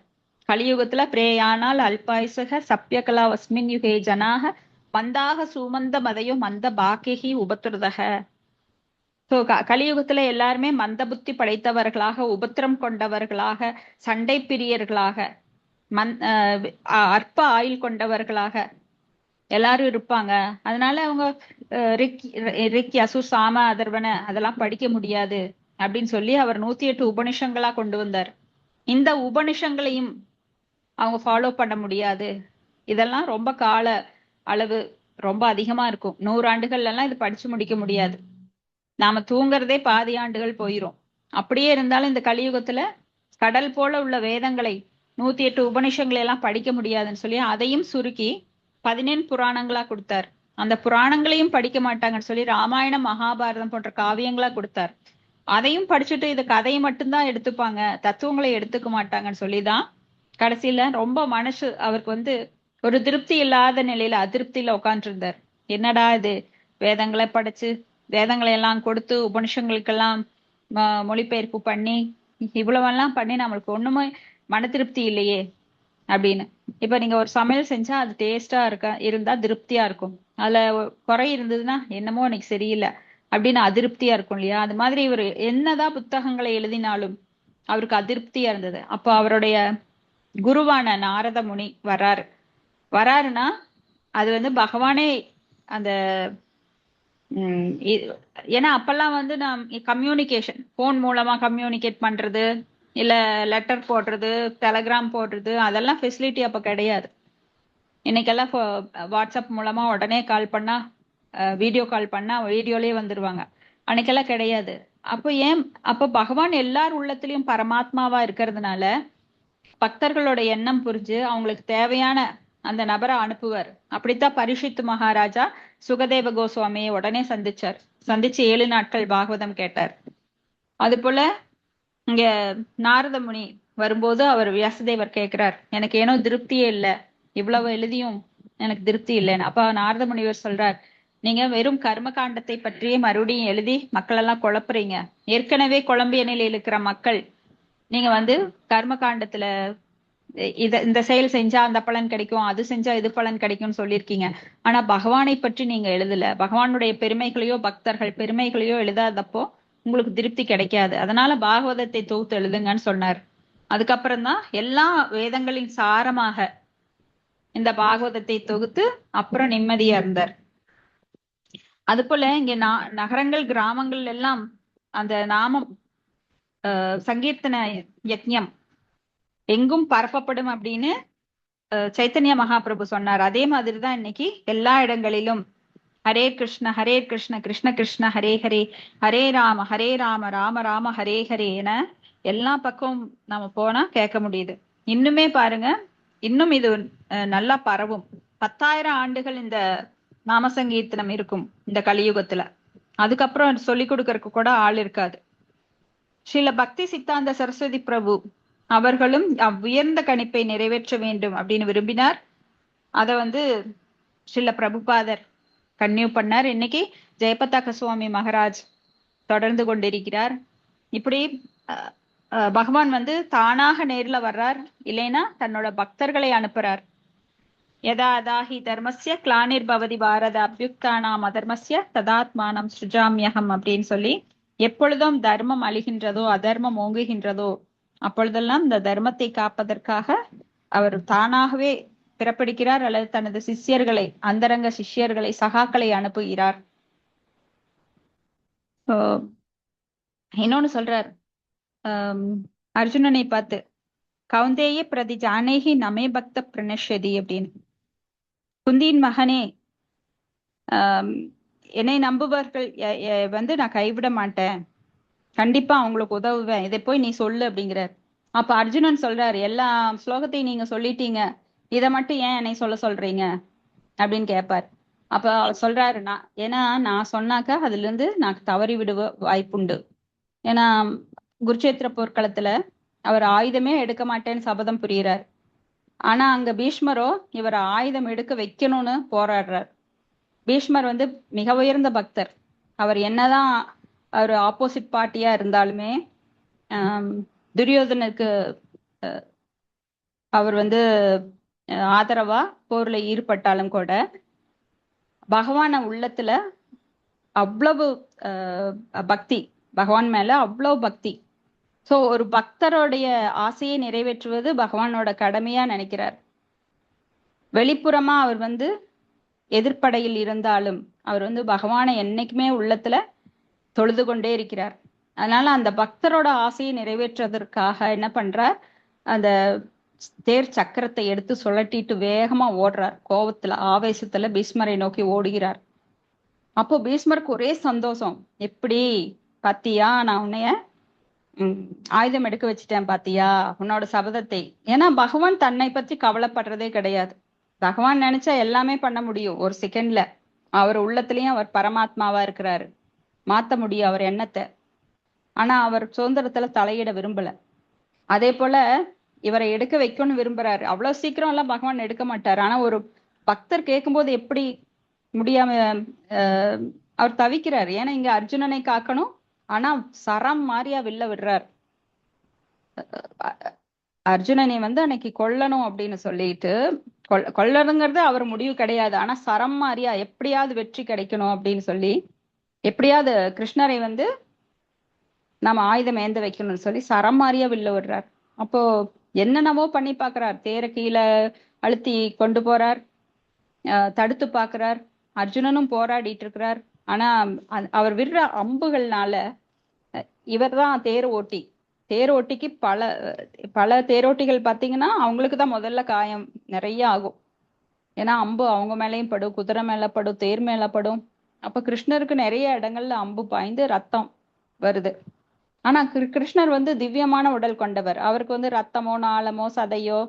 கலியுகத்துல பிரேயானால் அல்பாயுசக சப்யகலா வஸ்மின் யுகே ஜனாக மந்தாக சுமந்த மதையோ மந்த பாக்கியகி உபத்திரதக. சோ கலியுகத்துல எல்லாருமே மந்த புத்தி படைத்தவர்களாக, உபத்திரம் கொண்டவர்களாக, சண்டை பிரியர்களாக, அற்ப ஆயுள் கொண்டவர்களாக எல்லாரும் இருப்பாங்க. அதனால அவங்க ரிக்கி அசுர் சாம அதர்வன அதெல்லாம் படிக்க முடியாது அப்படின்னு சொல்லி அவர் 108 உபனிஷங்களா கொண்டு வந்தார். இந்த உபனிஷங்களையும் அவங்க ஃபாலோ பண்ண முடியாது. இதெல்லாம் ரொம்ப கால அளவு ரொம்ப அதிகமா இருக்கும், 100 ஆண்டுகள்ல எல்லாம் இது படிச்சு முடிக்க முடியாது. நாம தூங்குறதே பாதி ஆண்டுகள் போயிரும். அப்படியே இருந்தாலும் இந்த கலியுகத்துல கடல் போல உள்ள வேதங்களை 108 உபனிஷங்களை எல்லாம் படிக்க முடியாதுன்னு சொல்லி அதையும் சுருக்கி 14 புராணங்களா கொடுத்தார். அந்த புராணங்களையும் படிக்க மாட்டாங்கன்னு சொல்லி ராமாயணம் மகாபாரதம் போன்ற காவியங்களா கொடுத்தார். அதையும் படிச்சுட்டு இது கதையை மட்டும்தான் எடுத்துப்பாங்க, தத்துவங்களை எடுத்துக்க மாட்டாங்கன்னு சொல்லிதான் கடைசியில ரொம்ப மனசு அவருக்கு வந்து ஒரு திருப்தி இல்லாத நிலையில அதிருப்தியில உட்காந்துருந்தார். என்னடா இது, வேதங்களை படிச்சு வேதங்களை எல்லாம் கொடுத்து உபனிஷங்களுக்கெல்லாம் மொழிபெயர்ப்பு பண்ணி இவ்வளவெல்லாம் பண்ணி நம்மளுக்கு ஒண்ணுமே மன திருப்தி இல்லையே அப்படின்னு. இப்ப நீங்க ஒரு சமையல் செஞ்சா அது டேஸ்டா இருந்தா திருப்தியா இருக்கும். அதுல குறை இருந்ததுன்னா என்னமோ எனக்கு சரியில்லை அப்படின்னு அதிருப்தியா இருக்கும் இல்லையா? அது மாதிரி இவர் என்னதான் புத்தகங்களை எழுதினாலும் அவருக்கு அதிருப்தியா இருந்தது. அப்போ அவருடைய குருவான நாரத முனி வராருன்னா அது வந்து பகவானே அந்த ஏன்னா அப்பெல்லாம் வந்து நான் கம்யூனிகேஷன் போன் மூலமா கம்யூனிகேட் பண்றது இல்ல லெட்டர் போடுறது டெலகிராம் போடுறது அதெல்லாம் ஃபெசிலிட்டி அப்ப கிடையாது. இன்னைக்கெல்லாம் வாட்ஸ்அப் மூலமா உடனே கால் பண்ணா வீடியோ கால் பண்ணா வீடியோலயே வந்துருவாங்க. அன்னைக்கெல்லாம் கிடையாது. அப்ப பகவான் எல்லார் உள்ளத்திலயும் பரமாத்மாவா இருக்கிறதுனால பக்தர்களோட எண்ணம் புரிஞ்சு அவங்களுக்கு தேவையான அந்த நபரை அனுப்புவார். அப்படித்தான் பரிஷித்து மகாராஜா சுகதேவ கோஸ்வாமியை உடனே சந்திச்சு 7 நாட்கள் பாகவதம் கேட்டார். அது போல இங்க நாரத முனி வரும்போது அவர் வியாசதேவர் கேட்கிறார், எனக்கு ஏனோ திருப்தியே இல்லை, இவ்வளவு எழுதியும் எனக்கு திருப்தி இல்லைன்னு. அப்ப நாரத முனிவர் சொல்றார், நீங்க வெறும் கர்ம காண்டத்தை பற்றியே மறுபடியும் எழுதி மக்கள் எல்லாம் குழப்புறீங்க. ஏற்கனவே குழம்பிய நிலையில் இருக்கிற மக்கள் நீங்க வந்து கர்ம காண்டத்துல இந்த செயல் செஞ்சா அந்த பலன் கிடைக்கும், அது செஞ்சா இது பலன் கிடைக்கும்னு சொல்லியிருக்கீங்க. ஆனா பகவானை பற்றி நீங்க எழுதல. பகவானுடைய பெருமைகளையோ பக்தர்கள் பெருமைகளையோ எழுதாதப்போ உங்களுக்கு திருப்தி கிடைக்காது. அதனால பாகவதத்தை தொகுத்து எழுதுங்கன்னு சொன்னார். அதுக்கப்புறம் தான் எல்லா வேதங்களின் சாரமாக இந்த பாகவதத்தை தொகுத்து அப்புறம் நிம்மதியா இருந்தார். அது போல இங்க நகரங்கள் கிராமங்கள் எல்லாம் அந்த நாமம் சங்கீர்த்தன யஜ்ஞம் எங்கும் பரப்பப்படும் அப்படின்னு சைத்தன்ய மகாபிரபு சொன்னார். அதே மாதிரிதான் இன்னைக்கு எல்லா இடங்களிலும் ஹரே கிருஷ்ண கிருஷ்ண கிருஷ்ண ஹரே ஹரே, ஹரே ராம ராம ராம ஹரே ஹரே என எல்லா பக்கமும் நம்ம போனா கேட்க முடியுது. இன்னுமே பாருங்க, இன்னும் இது நல்லா பரவும். 10,000 ஆண்டுகள் இந்த நாம சங்கீர்த்தனம் இருக்கும் இந்த கலியுகத்துல. அதுக்கப்புறம் சொல்லிக் கொடுக்கறதுக்கு கூட ஆள் இருக்காது. ஸ்ரீல பக்தி சித்தாந்த சரஸ்வதி பிரபு அவர்களும் உயர்ந்த கணிப்பை நிறைவேற்ற வேண்டும் அப்படின்னு விரும்பினார். அத வந்து ஸ்ரீல பிரபுபாதர் கன்னியூ பண்ணார். இன்னைக்கு ஜெயபதாக்க சுவாமி மகாராஜ் தொடர்ந்து கொண்டிருக்கிறார். இப்படி பகவான் வந்து தானாக நேர்ல வர்றார், இல்லைன்னா தன்னோட பக்தர்களை அனுப்புறார். யதா தாஹி தர்மஸ்ய கிளானிர் பவதி பாரத அபியுக்தானாம் அதர்மஸ்ய ததாத்மானம் சுஜாமியகம் அப்படின்னு சொல்லி எப்பொழுதும் தர்மம் அழிகின்றதோ அதர்மம் ஓங்குகின்றதோ அப்பொழுதெல்லாம் இந்த தர்மத்தை காப்பதற்காக அவர் தானாகவே பிறப்பிடிக்கிறார், அல்லது தனது சிஷ்யர்களை அந்தரங்க சிஷ்யர்களை சகாக்களை அனுப்புகிறார். இன்னொன்னு சொல்றார் அர்ஜுனனை பார்த்து, கௌந்தேய பிரதி ஜானேகி நமே பக்த பிரணஷதி அப்படின்னு. குந்தியின் மகனே, என்னை நம்புபவர்கள் வந்து நான் கைவிட மாட்டேன், கண்டிப்பா அவங்களுக்கு உதவுவேன், இதை போய் நீ சொல்லு அப்படிங்கிறார். அப்ப அர்ஜுனன் சொல்றாரு, எல்லா ஸ்லோகத்தையும் நீங்க சொல்லிட்டீங்க, இதை மட்டும் ஏன் என்னை சொல்றீங்க அப்படின்னு கேட்பார். அப்ப அவர் சொல்றாரு, ஏன்னா நான் சொன்னாக்கா அதுல இருந்து நான் தவறி விடுவ வாய்ப்புண்டு. ஏன்னா குருச்சேத்திர போர்க்களத்துல அவர் ஆயுதமே எடுக்க மாட்டேன்னு சபதம் புரிகிறார். ஆனா அங்க பீஷ்மரோ இவர் ஆயுதம் எடுக்க வைக்கணும்னு போராடுறார். பீஷ்மர் வந்து மிக உயர்ந்த பக்தர். அவர் என்னதான் அவர் ஆப்போசிட் பார்ட்டியா இருந்தாலுமே துரியோதனுக்கு அவர் வந்து ஆதரவா போர்ல ஈடுபட்டாலும் கூட பகவான உள்ளத்துல அவ்வளவு பக்தி, பகவான் மேல அவ்வளவு பக்தி. சோ ஒரு பக்தருடைய ஆசையை நிறைவேற்றுவது பகவானோட கடமையா நினைக்கிறார். வெளிப்புறமா அவர் வந்து எதிர்ப்படையில் இருந்தாலும் அவர் வந்து பகவானை என்னைக்குமே உள்ளத்துல தொழுது கொண்டே இருக்கிறார். அதனால அந்த பக்தரோட ஆசையை நிறைவேற்றுவதற்காக என்ன பண்றார், அந்த தேர் சக்கரத்தை எடுத்து சுழட்டிட்டு வேகமா ஓடுறார். கோபத்துல ஆவேசத்துல பீஷ்மரை நோக்கி ஓடுகிறார். அப்போ பீஷ்மருக்கு ஒரே சந்தோஷம், எப்படி பாத்தியா நான் உன்னைய ஆயுதம் எடுக்க வச்சுட்டேன் பாத்தியா உன்னோட சபதத்தை. ஏன்னா பகவான் தன்னை பற்றி கவலைப்படுறதே கிடையாது. பகவான் நினைச்சா எல்லாமே பண்ண முடியும் ஒரு செகண்ட்ல. அவர் உள்ளத்திலயும் அவர் பரமாத்மாவா இருக்கிறாரு, மாத்த முடியும் அவர் எண்ணத்தை. ஆனா அவர் சுதந்திரத்துல தலையிட விரும்பல. அதே போல இவரை எடுக்க வைக்கணும்னு விரும்புறாரு. அவ்வளவு சீக்கிரம் எல்லாம் பகவான் எடுக்க மாட்டாரு. ஆனா ஒரு பக்தர் கேட்கும்போது எப்படி முடியாம அஹ், அவர் தவிக்கிறாரு. ஏன்னா இங்க அர்ஜுனனை காக்கணும், ஆனா சரம் மாரியா வில்ல விடுறார். அர்ஜுனனை வந்து அன்னைக்கு கொல்லணும் அப்படின்னு சொல்லிட்டு கொல்லணுங்கிறது அவர் முடிவு கிடையாது. ஆனா சரம் மாரியா எப்படியாவது வெற்றி கிடைக்கணும் அப்படின்னு சொல்லி எப்படியாவது கிருஷ்ணரை வந்து நம்ம ஆயுதம் ஏந்த வைக்கணும்னு சொல்லி சரம் மாரியா வில்ல விடுறார். அப்போ என்னென்னவோ பண்ணி பாக்குறார். தேரை கீழே அழுத்தி கொண்டு போறார், தடுத்து பாக்குறார். அர்ஜுனனும் போராடிட்டு இருக்கிறார். ஆனா அவர் விடுற அம்புகள்னால இவர்தான் தேர் ஓட்டிக்கு பல பல தேரோட்டிகள் பாத்தீங்கன்னா அவங்களுக்கு தான் முதல்ல காயம் நிறைய ஆகும். ஏன்னா அம்பு அவங்க மேலயும் படும், குதிரை மேல படும், தேர் மேல படும். அப்ப கிருஷ்ணருக்கு நிறைய இடங்கள்ல அம்பு பாய்ந்து ரத்தம் வருது. ஆனா கிருஷ்ணர் வந்து திவ்யமான உடல் கொண்டவர். அவருக்கு வந்து ரத்தமோ நாளமோ சதையோ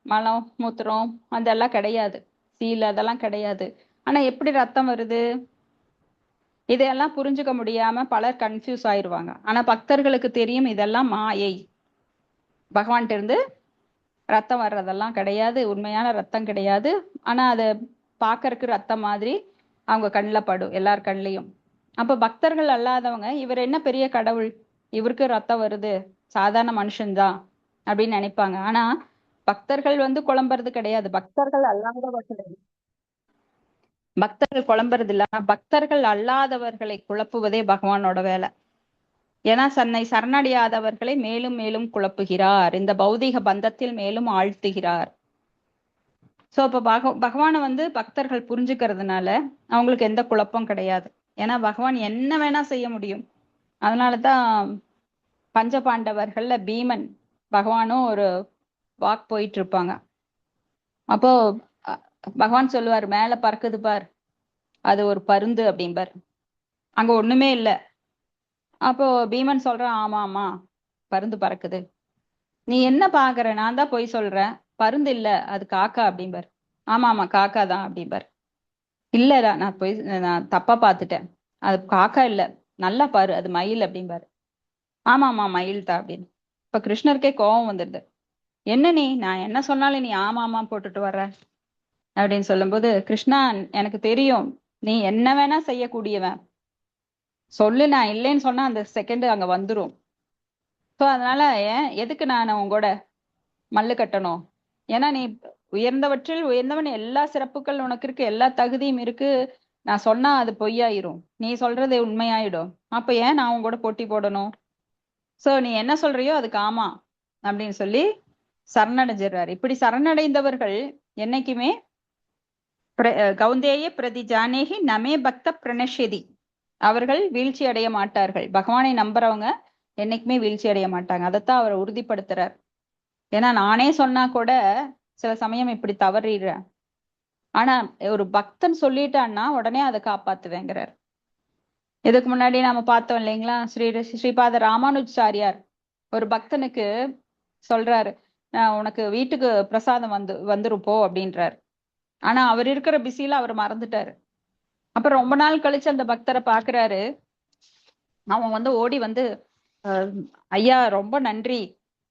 மலம் மூத்திரம் அதெல்லாம் கிடையாது, சீல் அதெல்லாம் கிடையாது. ஆனா எப்படி ரத்தம் வருது இதையெல்லாம் புரிஞ்சுக்க முடியாம பலர் கன்ஃபியூஸ் ஆயிருவாங்க. ஆனா பக்தர்களுக்கு தெரியும் இதெல்லாம் மாயை, பகவான்கிட்ட இருந்து ரத்தம் வர்றதெல்லாம் கிடையாது, உண்மையான ரத்தம் கிடையாது. ஆனா அதை பாக்கறதுக்கு ரத்தம் மாதிரி அவங்க கண்ணில் படும், எல்லார் கண்ணிலையும். அப்ப பக்தர்கள் அல்லாதவங்க இவர் என்ன பெரிய கடவுள், இவருக்கு ரத்தம் வருது, சாதாரண மனுஷன்தான் அப்படின்னு நினைப்பாங்க. ஆனா பக்தர்கள் வந்து குழம்புறது கிடையாது, பக்தர்கள் குழம்புறது இல்ல, பக்தர்கள் அல்லாதவர்களை குழப்புவதே பகவானோட வேலை. ஏன்னா தன்னை சரணடையாதவர்களை மேலும் மேலும் குழப்புகிறார், இந்த பௌதீக பந்தத்தில் மேலும் ஆழ்த்துகிறார். சோ அப்ப பகவானை வந்து பக்தர்கள் புரிஞ்சுக்கிறதுனால அவங்களுக்கு எந்த குழப்பம் கிடையாது. ஏன்னா பகவான் என்ன வேணா செய்ய முடியும். அதனாலதான் பஞ்ச பாண்டவர்கள்ல பீமன் பகவானும் ஒரு வாக் போயிட்டு இருப்பாங்க. அப்போ பகவான் சொல்லுவார், மேல பறக்குது பார், அது ஒரு பருந்து அப்படிம்பார். அங்க ஒண்ணுமே இல்ல. அப்போ பீமன் சொல்றான், ஆமா ஆமா பருந்து பறக்குது, நீ என்ன பாக்குற, நான் தான் போய் சொல்றேன், பருந்து இல்ல அது காக்கா அப்படிம்பார். ஆமா ஆமா காக்கா தான் அப்படிம்பார். இல்லடா நான் தப்பா பார்த்துட்டேன், அது காக்கா இல்ல, நல்லா பாரு அது மயில் அப்படிம்பாரு. ஆமா ஆமா மயில் தான் அப்படின்னு. இப்ப கிருஷ்ணருக்கே கோபம் வந்துடுது. என்ன நீ, நான் என்ன சொன்னாலும் நீ ஆமா ஆமா போட்டுட்டு வர்ற அப்படின்னு சொல்லும்போது, கிருஷ்ணா எனக்கு தெரியும் நீ என்ன வேணா செய்யக்கூடியவன், சொல்லு, நான் இல்லைன்னு சொன்னா அந்த செகண்ட் அங்க வந்துரும். ஸோ அதனால எதுக்கு நான் உங்களோட மல்லு கட்டணும்? ஏன்னா நீ உயர்ந்தவற்றில் உயர்ந்தவன், எல்லா சிறப்புகள் உனக்கு இருக்கு, எல்லா தகுதியும் இருக்கு. நான் சொன்னா அது பொய்யாயிரும், நீ சொல்றது உண்மையாயிடும். அப்ப ஏன் நான் உங்க கூட போட்டி போடணும்? சோ நீ என்ன சொல்றியோ அதுக்கு ஆமா அப்படின்னு சொல்லி சரணடைஞ்சிடுறாரு. இப்படி சரணடைந்தவர்கள் என்னைக்குமே கௌந்தேய பிரதி ஜானேகி நமே பக்த பிரணஷதி, அவர்கள் வீழ்ச்சி அடைய மாட்டார்கள். பகவானை நம்புறவங்க என்னைக்குமே வீழ்ச்சி அடைய மாட்டாங்க. அதைத்தான் அவர் உறுதிப்படுத்துறார். ஏன்னா நானே சொன்னா கூட சில சமயம் இப்படி தவறிடுறேன், ஆனா ஒரு பக்தன் சொல்லிட்டான்னா உடனே அதை காப்பாத்துவேங்கிறார். இதுக்கு முன்னாடி நாம பார்த்தோம் இல்லைங்களா, ஸ்ரீபாத ராமானுஜாரியார் ஒரு பக்தனுக்கு சொல்றாரு, நான் உனக்கு வீட்டுக்கு பிரசாதம் வந்துரும் போ அப்படின்றார். ஆனா அவர் இருக்கிற பிஸியில அவர் மறந்துட்டாரு. அப்புறம் ரொம்ப நாள் கழிச்சு அந்த பக்தரை பாக்குறாரு. அவன் வந்து ஓடி வந்து, ஐயா ரொம்ப நன்றி,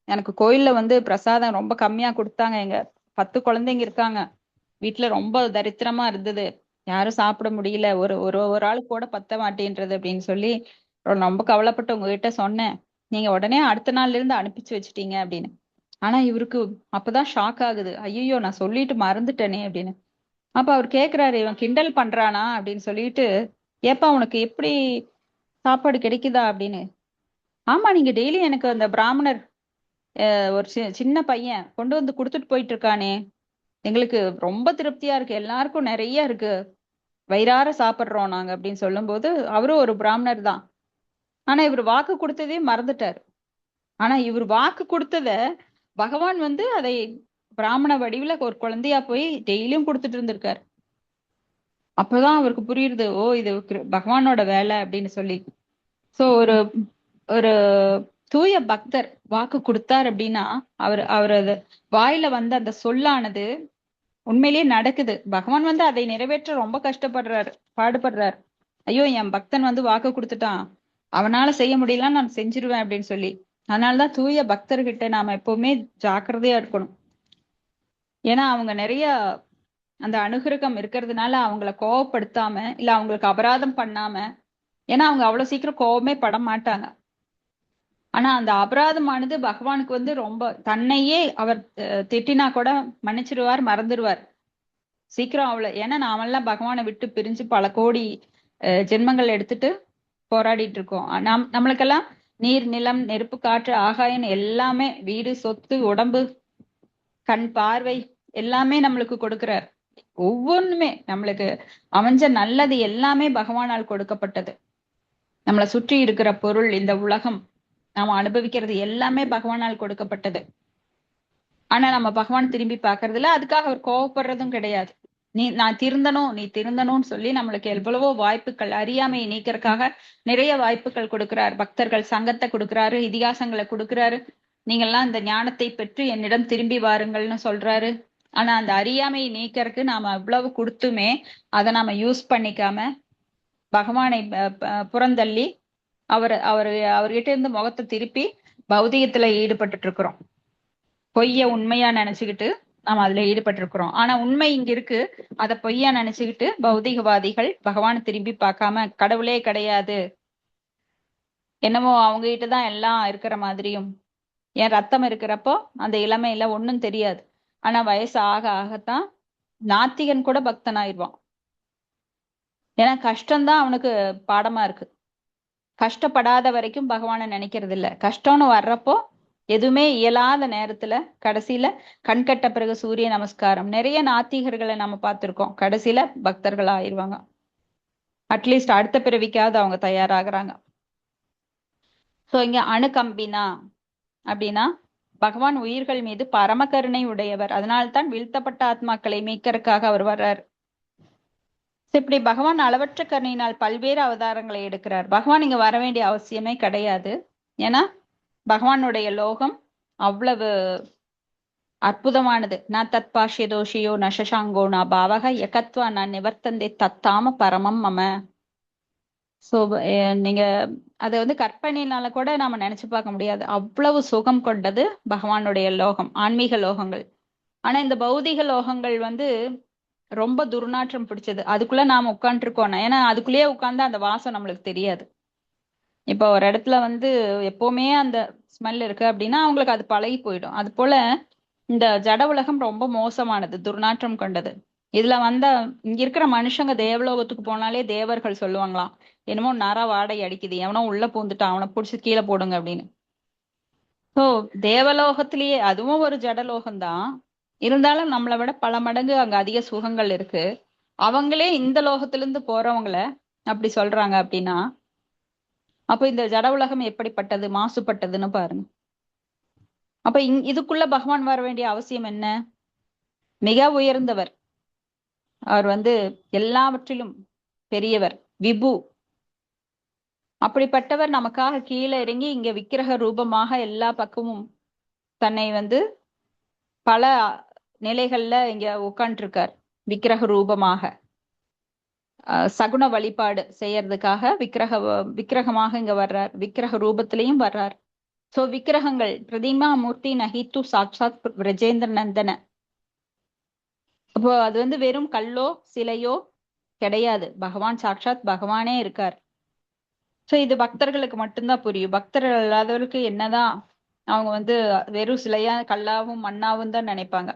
எனக்கு கோயில்ல வந்து பிரசாதம் ரொம்ப கம்மியா கொடுத்தாங்க, எங்க 10 குழந்தைங்க இருக்காங்க, வீட்டுல ரொம்ப தரித்திரமா இருந்தது, யாரும் சாப்பிட முடியல, ஒரு ஒரு ஒரு ஆள் கூட பத்த மாட்டேன்றது அப்படின்னு சொல்லி ரொம்ப கவலைப்பட்டு உங்ககிட்ட சொன்னேன், நீங்க உடனே அடுத்த நாள்ல இருந்து அனுப்பிச்சு வச்சுட்டீங்க அப்படின்னு. ஆனா இவருக்கு அப்பதான் ஷாக் ஆகுது, ஐயோ நான் சொல்லிட்டு மறந்துட்டேனே அப்படின்னு. அப்ப அவர் கேக்குறாரு, இவன் கிண்டல் பண்றானா அப்படின்னு சொல்லிட்டு, ஏப்பா உனக்கு எப்படி சாப்பாடு கிடைக்குதா அப்படின்னு. ஆமா நீங்க டெய்லி எனக்கு அந்த பிராமணர் ஒரு சின்ன பையன் கொண்டு வந்து கொடுத்துட்டு போயிட்டு இருக்கானே, எங்களுக்கு ரொம்ப திருப்தியா இருக்கு, எல்லாருக்கும் நிறைய இருக்கு, வயிறார சாப்பிடுறோம் நாங்க அப்படின்னு சொல்லும்போது, அவரும் ஒரு பிராமணர் தான். ஆனா இவர் வாக்கு கொடுத்ததே மறந்துட்டாரு. ஆனா இவர் வாக்கு கொடுத்தத பகவான் வந்து அதை பிராமண வடிவுல ஒரு குழந்தையா போய் டெய்லியும் கொடுத்துட்டு இருந்திருக்காரு. அப்பதான் அவருக்கு புரியுது, ஓ இது பகவானோட வேலை அப்படின்னு சொல்லி. சோ ஒரு ஒரு தூய பக்தர் வாக்கு கொடுத்தார் அப்படின்னா அவரது வாயில வந்த அந்த சொல்லானது உண்மையிலேயே நடக்குது. பகவான் வந்து அதை நிறைவேற்ற ரொம்ப கஷ்டப்படுறாரு, பாடுபடுறாரு. ஐயோ என் பக்தன் வந்து வாக்கு கொடுத்துட்டான், அவனால செய்ய முடியல, நான் செஞ்சிருவேன் அப்படின்னு சொல்லி. அதனாலதான் தூய பக்தர்கிட்ட நாம எப்பவுமே ஜாக்கிரதையா இருக்கணும். ஏன்னா அவங்க நிறைய அந்த அனுகிரகம் இருக்கிறதுனால அவங்கள கோவப்படுத்தாம இல்ல அவங்களுக்கு அபராதம் பண்ணாம, ஏன்னா அவங்க அவ்வளவு சீக்கிரம் கோவமே பட மாட்டாங்க. ஆனா அந்த அபராதமானது பகவானுக்கு வந்து ரொம்ப, தன்னையே அவர் திட்டினா கூட மன்னிச்சிருவார், மறந்துடுவார் சீக்கிரம். ஏன்னா நாமெல்லாம் பகவானை விட்டு பிரிஞ்சு பல கோடி ஜென்மங்கள் எடுத்துட்டு போராடிட்டு இருக்கோம். நம்மளுக்கெல்லாம் நீர், நிலம், நெருப்பு, காற்று, ஆகாயம் எல்லாமே, வீடு, சொத்து, உடம்பு, கண் பார்வை எல்லாமே நம்மளுக்கு கொடுக்கிறார். ஒவ்வொன்றுமே நம்மளுக்கு அமைஞ்ச நல்லது எல்லாமே பகவானால் கொடுக்கப்பட்டது. நம்மளை சுற்றி இருக்கிற பொருள், இந்த உலகம், நாம அனுபவிக்கிறது எல்லாமே பகவானால் கொடுக்கப்பட்டது. ஆனா நம்ம பகவான் திரும்பி பாக்குறது இல்ல. அதுக்காக அவர் கோவப்படுறதும் கிடையாது. நான் திருந்தணும், நீ திருந்தணும்னு சொல்லி நம்மளுக்கு எவ்வளவோ வாய்ப்புகள், அறியாமையை நீக்கிறதுக்காக நிறைய வாய்ப்புகள் கொடுக்கிறார். பக்தர்கள் சங்கத்தை கொடுக்கிறாரு, இதிகாசங்களை கொடுக்கிறாரு. நீங்கெல்லாம் இந்த ஞானத்தை பெற்று என்னிடம் திரும்பி வாருங்கள்னு சொல்றாரு. ஆனா அந்த அறியாமையை நீக்கிறதுக்கு நாம இவ்வளவு கொடுத்துமே அதை நாம யூஸ் பண்ணிக்காம பகவானை புறந்தள்ளி அவர்கிட்ட இருந்து முகத்தை திருப்பி பௌதிகத்துல ஈடுபட்டு இருக்கிறோம். பொய்ய உண்மையா நினைச்சுக்கிட்டு நாம அதுல ஈடுபட்டு இருக்கிறோம். ஆனா உண்மை இங்க இருக்கு, அதை பொய்யா நினைச்சுக்கிட்டு பௌதிகவாதிகள் பகவானை திரும்பி பார்க்காம கடவுளே கிடையாது, என்னமோ அவங்க கிட்டதான் எல்லாம் இருக்கிற மாதிரியும், என் ரத்தம் இருக்கிறப்போ அந்த இளமையில ஒன்னும் தெரியாது. ஆனா வயசு ஆக ஆகத்தான் நாத்திகன் கூட பக்தனாயிருவான். ஏன்னா கஷ்டம்தான் அவனுக்கு பாடமா இருக்கு. கஷ்டப்படாத வரைக்கும் பகவானை நினைக்கிறது இல்ல. கஷ்டம்னு வர்றப்போ எதுவுமே இயலாத நேரத்துல கடைசியில கண்கட்ட பிறகு சூரிய நமஸ்காரம். நிறைய நாத்திகர்களை நம்ம பார்த்திருக்கோம், கடைசியில பக்தர்கள் ஆயிடுவாங்க. அட்லீஸ்ட் அடுத்த பிறவிக்காவது அவங்க தயாராகிறாங்க. சோ இங்க அணுகம்பினா அப்படின்னா பகவான் உயிர்கள் மீது பரம கருணை உடையவர். அதனால்தான் வீழ்த்தப்பட்ட ஆத்மாக்களை மீட்கறதுக்காக அவர் வர்றார். இப்படி பகவான் அளவற்ற கருணையினால் பல்வேறு அவதாரங்களை எடுக்கிறார். பகவான் இங்க வர வேண்டிய அவசியமே கிடையாது. ஏன்னா பகவானுடைய லோகம் அவ்வளவு அற்புதமானது. நான் தத் பாஷ்ய தோஷியோ நசசாங்கோ நா பாவக எகத்வா நான் நிவர்த்தந்தே தத்தாம பரமம் மம. சோ நீங்க அதை வந்து கற்பனையினால கூட நாம நினைச்சு பார்க்க முடியாது. அவ்வளவு சுகம் கொண்டது பகவானுடைய லோகம், ஆன்மீக லோகங்கள். ஆனா இந்த பௌதிக லோகங்கள் வந்து ரொம்ப துர்நாற்றம் பிடிச்சது. அதுக்குள்ள நாம உட்காந்துருக்கோம். ஏன்னா அதுக்குள்ளேயே உட்கார்ந்து அந்த வாசம் நம்மளுக்கு தெரியாது. இப்போ ஒரு இடத்துல வந்து எப்பவுமே அந்த ஸ்மெல் இருக்கு அப்படின்னா அவங்களுக்கு அது பழகி போயிடும். அது போல இந்த ஜட உலகம் ரொம்ப மோசமானது, துர்நாற்றம் கொண்டது. இதுல வந்த இங்க இருக்கிற மனுஷங்க தேவலோகத்துக்கு போனாலே தேவர்கள் சொல்லுவாங்களாம், என்னமோ நர வாடை அடிக்குது, எவனோ உள்ள பூந்துட்டான், அவனை புடிச்சு கீழே போடுங்க அப்படின்னு. சோ தேவலோகத்திலேயே அதுவும் ஒரு ஜடலோகம்தான், இருந்தாலும் நம்மளை விட பல மடங்கு அங்க அதிக சுகங்கள் இருக்கு. அவங்களே இந்த லோகத்திலிருந்து போறவங்கள அப்படி சொல்றாங்க அப்படின்னா அப்போ இந்த ஜட உலகம் எப்படிப்பட்டது, மாசுபட்டதுன்னு பாருங்க. அப்ப இதுக்குள்ள பகவான் வர வேண்டிய அவசியம் என்ன? மிக உயர்ந்தவர் அவர், வந்து எல்லாவற்றிலும் பெரியவர், விபு. அப்படிப்பட்டவர் நமக்காக கீழே இறங்கி இங்க விக்கிரக ரூபமாக எல்லா பக்கமும் தன்னை வந்து பல நிலைகள்ல இங்க உட்காந்துருக்கார். விக்கிரக ரூபமாக சகுன வழிபாடு செய்யறதுக்காக விக்கிரகமாக இங்க வர்றார். விக்கிரக ரூபத்திலையும் வர்றார். சோ விக்கிரகங்கள் பிரதிமா மூர்த்தி நகித்து சாட்சாத் பிரஜேந்திர நந்தன. அப்போ அது வந்து வெறும் கல்லோ சிலையோ கிடையாது, பகவான் சாட்சாத் பகவானே இருக்கார். சோ இது பக்தர்களுக்கு மட்டும்தான் புரியும். பக்தர்கள் இல்லாதவருக்கு என்னதான் அவங்க வந்து வெறும் சிலையா கல்லாவும் மண்ணாவும் தான் நினைப்பாங்க.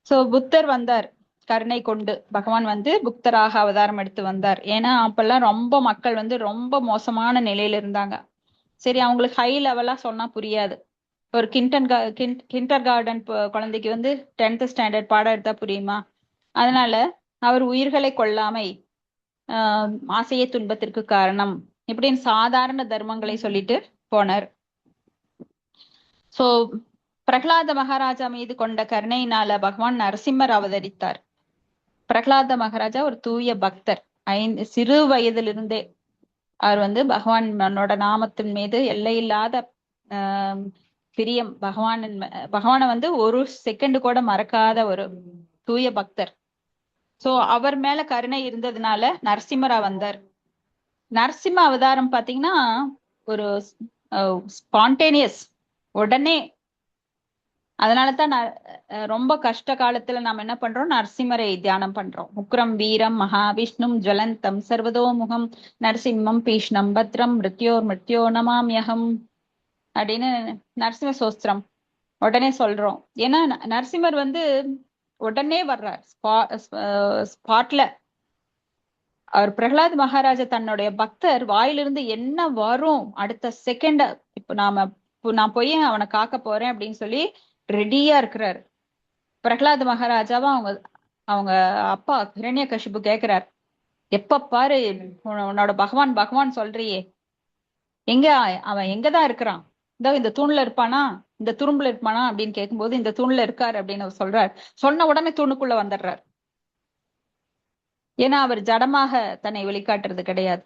சோ புத்தர் வந்தார் கருணை கொண்டு. பகவான் வந்து புத்தராக அவதாரம் எடுத்து வந்தார். ஏன்னா அப்பெல்லாம் ரொம்ப மக்கள் வந்து ரொம்ப மோசமான நிலையில இருந்தாங்க. சரி, அவங்களுக்கு ஹை லெவலா சொன்னா புரியாது. ஒரு கிண்டர் கார்டன் குழந்தைக்கு வந்து 10th ஸ்டாண்டர்ட் பாடம் எடுத்தா புரியுமா? அதனால அவர் உயிர்களை கொல்லாமை, ஆசைய துன்பத்திற்கு காரணம், இப்படின்னு சாதாரண தர்மங்களை சொல்லிட்டு போனார். சோ பிரகலாத மகாராஜா மீது கொண்ட கருணையினால பகவான் நரசிம்மர் அவதரித்தார். பிரகலாத மகாராஜா ஒரு தூய பக்தர். சிறு வயதிலிருந்தே அவர் வந்து பகவானோட நாமத்தின் மீது எல்லையில்லாத பிரியம் பகவானை வந்து ஒரு செகண்ட் கூட மறக்காத ஒரு தூய பக்தர். சோ அவர் மேல கருணை இருந்ததுனால நரசிம்மரா வந்தார். நரசிம்ம அவதாரம் பாத்தீங்கன்னா ஒரு ஸ்பான்டேனியஸ், உடனே. அதனாலதான் ரொம்ப கஷ்ட காலத்துல நாம என்ன பண்றோம், நரசிம்மரை தியானம் பண்றோம். உக்ரம் வீரம் மகாவிஷ்ணும் ஜலந்தம் சர்வதோமுகம் நரசிம்மம் பீஷ்ணம் பத்ரம் மிருத்யோ நமாம்யகம் அப்படின்னு நரசிம்ம சோஸ்திரம் உடனே சொல்றோம். ஏன்னா நரசிம்மர் வந்து உடனே வர்றார் ஸ்பாட்ல. அவர் பிரகலாத் மகாராஜா தன்னுடைய பக்தர் வாயிலிருந்து என்ன வரும் அடுத்த செகண்ட், நான் போய் அவனை காக்க போறேன் அப்படின்னு சொல்லி ரெடியா இருக்கிறார். பிரகலாத் மகாராஜாவும் அவங்க அப்பா ஹிரண்யகசிபு கேக்குறார், எப்ப பாரு உன்னோட பகவான் சொல்றியே, எங்க அவன் எங்கதான் இருக்கிறான், இந்த தூண்ல இருப்பானா, இந்த துரும்புல இருப்பானா அப்படின்னு கேட்கும்போது இந்த தூண்ல இருக்காரு அப்படின்னு அவர் சொல்றார். சொன்ன உடனே தூணுக்குள்ள வந்துடுறார். ஏன்னா அவர் ஜடமாக தன்னை வெளிக்காட்டுறது கிடையாது.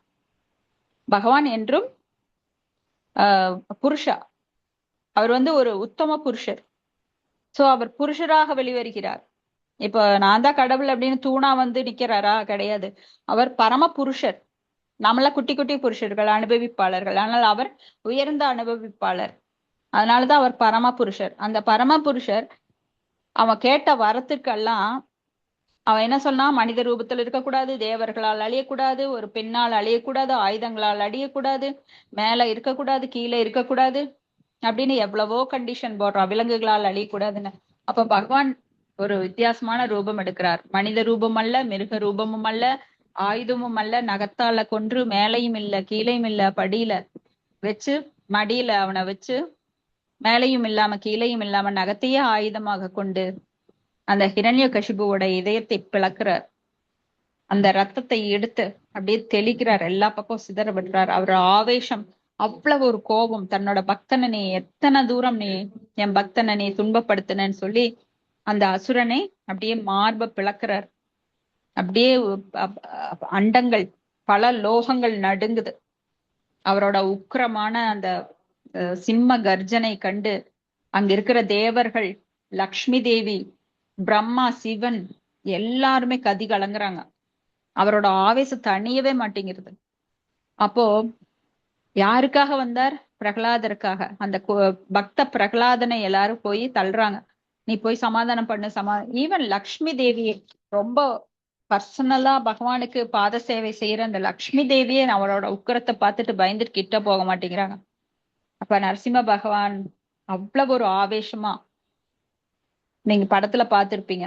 பகவான் என்றும் புருஷா, அவர் வந்து ஒரு உத்தம புருஷர். சோ அவர் புருஷராக வெளிவருகிறார். இப்ப நான் தான் கடவுள் அப்படின்னு தூணா வந்து நிக்கிறாரா, கிடையாது. அவர் பரம புருஷர். நம்மள குட்டி குட்டி புருஷர்கள், அனுபவிப்பாளர்கள். ஆனால் அவர் உயர்ந்த அனுபவிப்பாளர். அதனாலதான் அவர் பரம புருஷர். அந்த பரம புருஷர் அவன் கேட்ட வரத்துக்கெல்லாம் அவன் என்ன சொன்னா, மனித ரூபத்தில் இருக்கக்கூடாது, தேவர்களால் அழியக்கூடாது, ஒரு பெண்ணால் அழியக்கூடாது, ஆயுதங்களால் அழியக்கூடாது, மேல இருக்கக்கூடாது, கீழே இருக்கக்கூடாது அப்படின்னு எவ்வளவோ கண்டிஷன் போடுறான், விலங்குகளால் அழியக்கூடாதுன்னு. அப்ப பகவான் ஒரு வித்தியாசமான ரூபம் எடுக்கிறார். மனித ரூபம் அல்ல, மிருக ரூபமும் அல்ல, ஆயுதமும் அல்ல, நகத்தால கொன்று மேலையும் இல்ல கீழையும் இல்ல படியில வச்சு, மடியில அவனை வச்சு, மேலையும் இல்லாம கீழையும் இல்லாம நகத்தையே ஆயுதமாக கொண்டு அந்த ஹிரண்யகசிபுவோட இதயத்தை பிளக்குறார். அந்த ரத்தத்தை எடுத்து அப்படியே தெளிக்கிறார், எல்லா பக்கம் சிதற விடுறார். அவர் ஆவேசம், அவ்வளவு ஒரு கோபம். தன்னோட பக்தனை நீ எத்தனை தூரம் நீ என் பக்தனை நீ துன்பப்படுத்தினன்னு சொல்லி அந்த அசுரனை அப்படியே மார்ப பிளக்குறார். அப்படியே அண்டங்கள், பல லோகங்கள் நடுங்குது. அவரோட உக்கிரமான அந்த சிம்ம கர்ஜனை கண்டு அங்க இருக்கிற தேவர்கள், லக்ஷ்மி தேவி, பிரம்மா, சிவன் எல்லாருமே கதி கலங்குறாங்க. அவரோட ஆவேசம் தணியவே மாட்டேங்கிறது. அப்போ யாருக்காக வந்தார்? பிரகலாதருக்காக. அந்த பக்த பிரகலாதனை எல்லாரும் போய் தள்ளுறாங்க, நீ போய் சமாதானம் பண்ணு. ஈவன் லக்ஷ்மி தேவியை, ரொம்ப பர்சனலா பகவானுக்கு பாத சேவை செய்யற அந்த லக்ஷ்மி தேவியே அவரோட உக்கரத்தை பார்த்துட்டு பயந்துட்டு கிட்ட போக மாட்டேங்கிறாங்க. அப்ப நரசிம்ம பகவான் அவ்வளவு ஒரு ஆவேசமா, நீங்க படத்துல பார்த்திருப்பீங்க,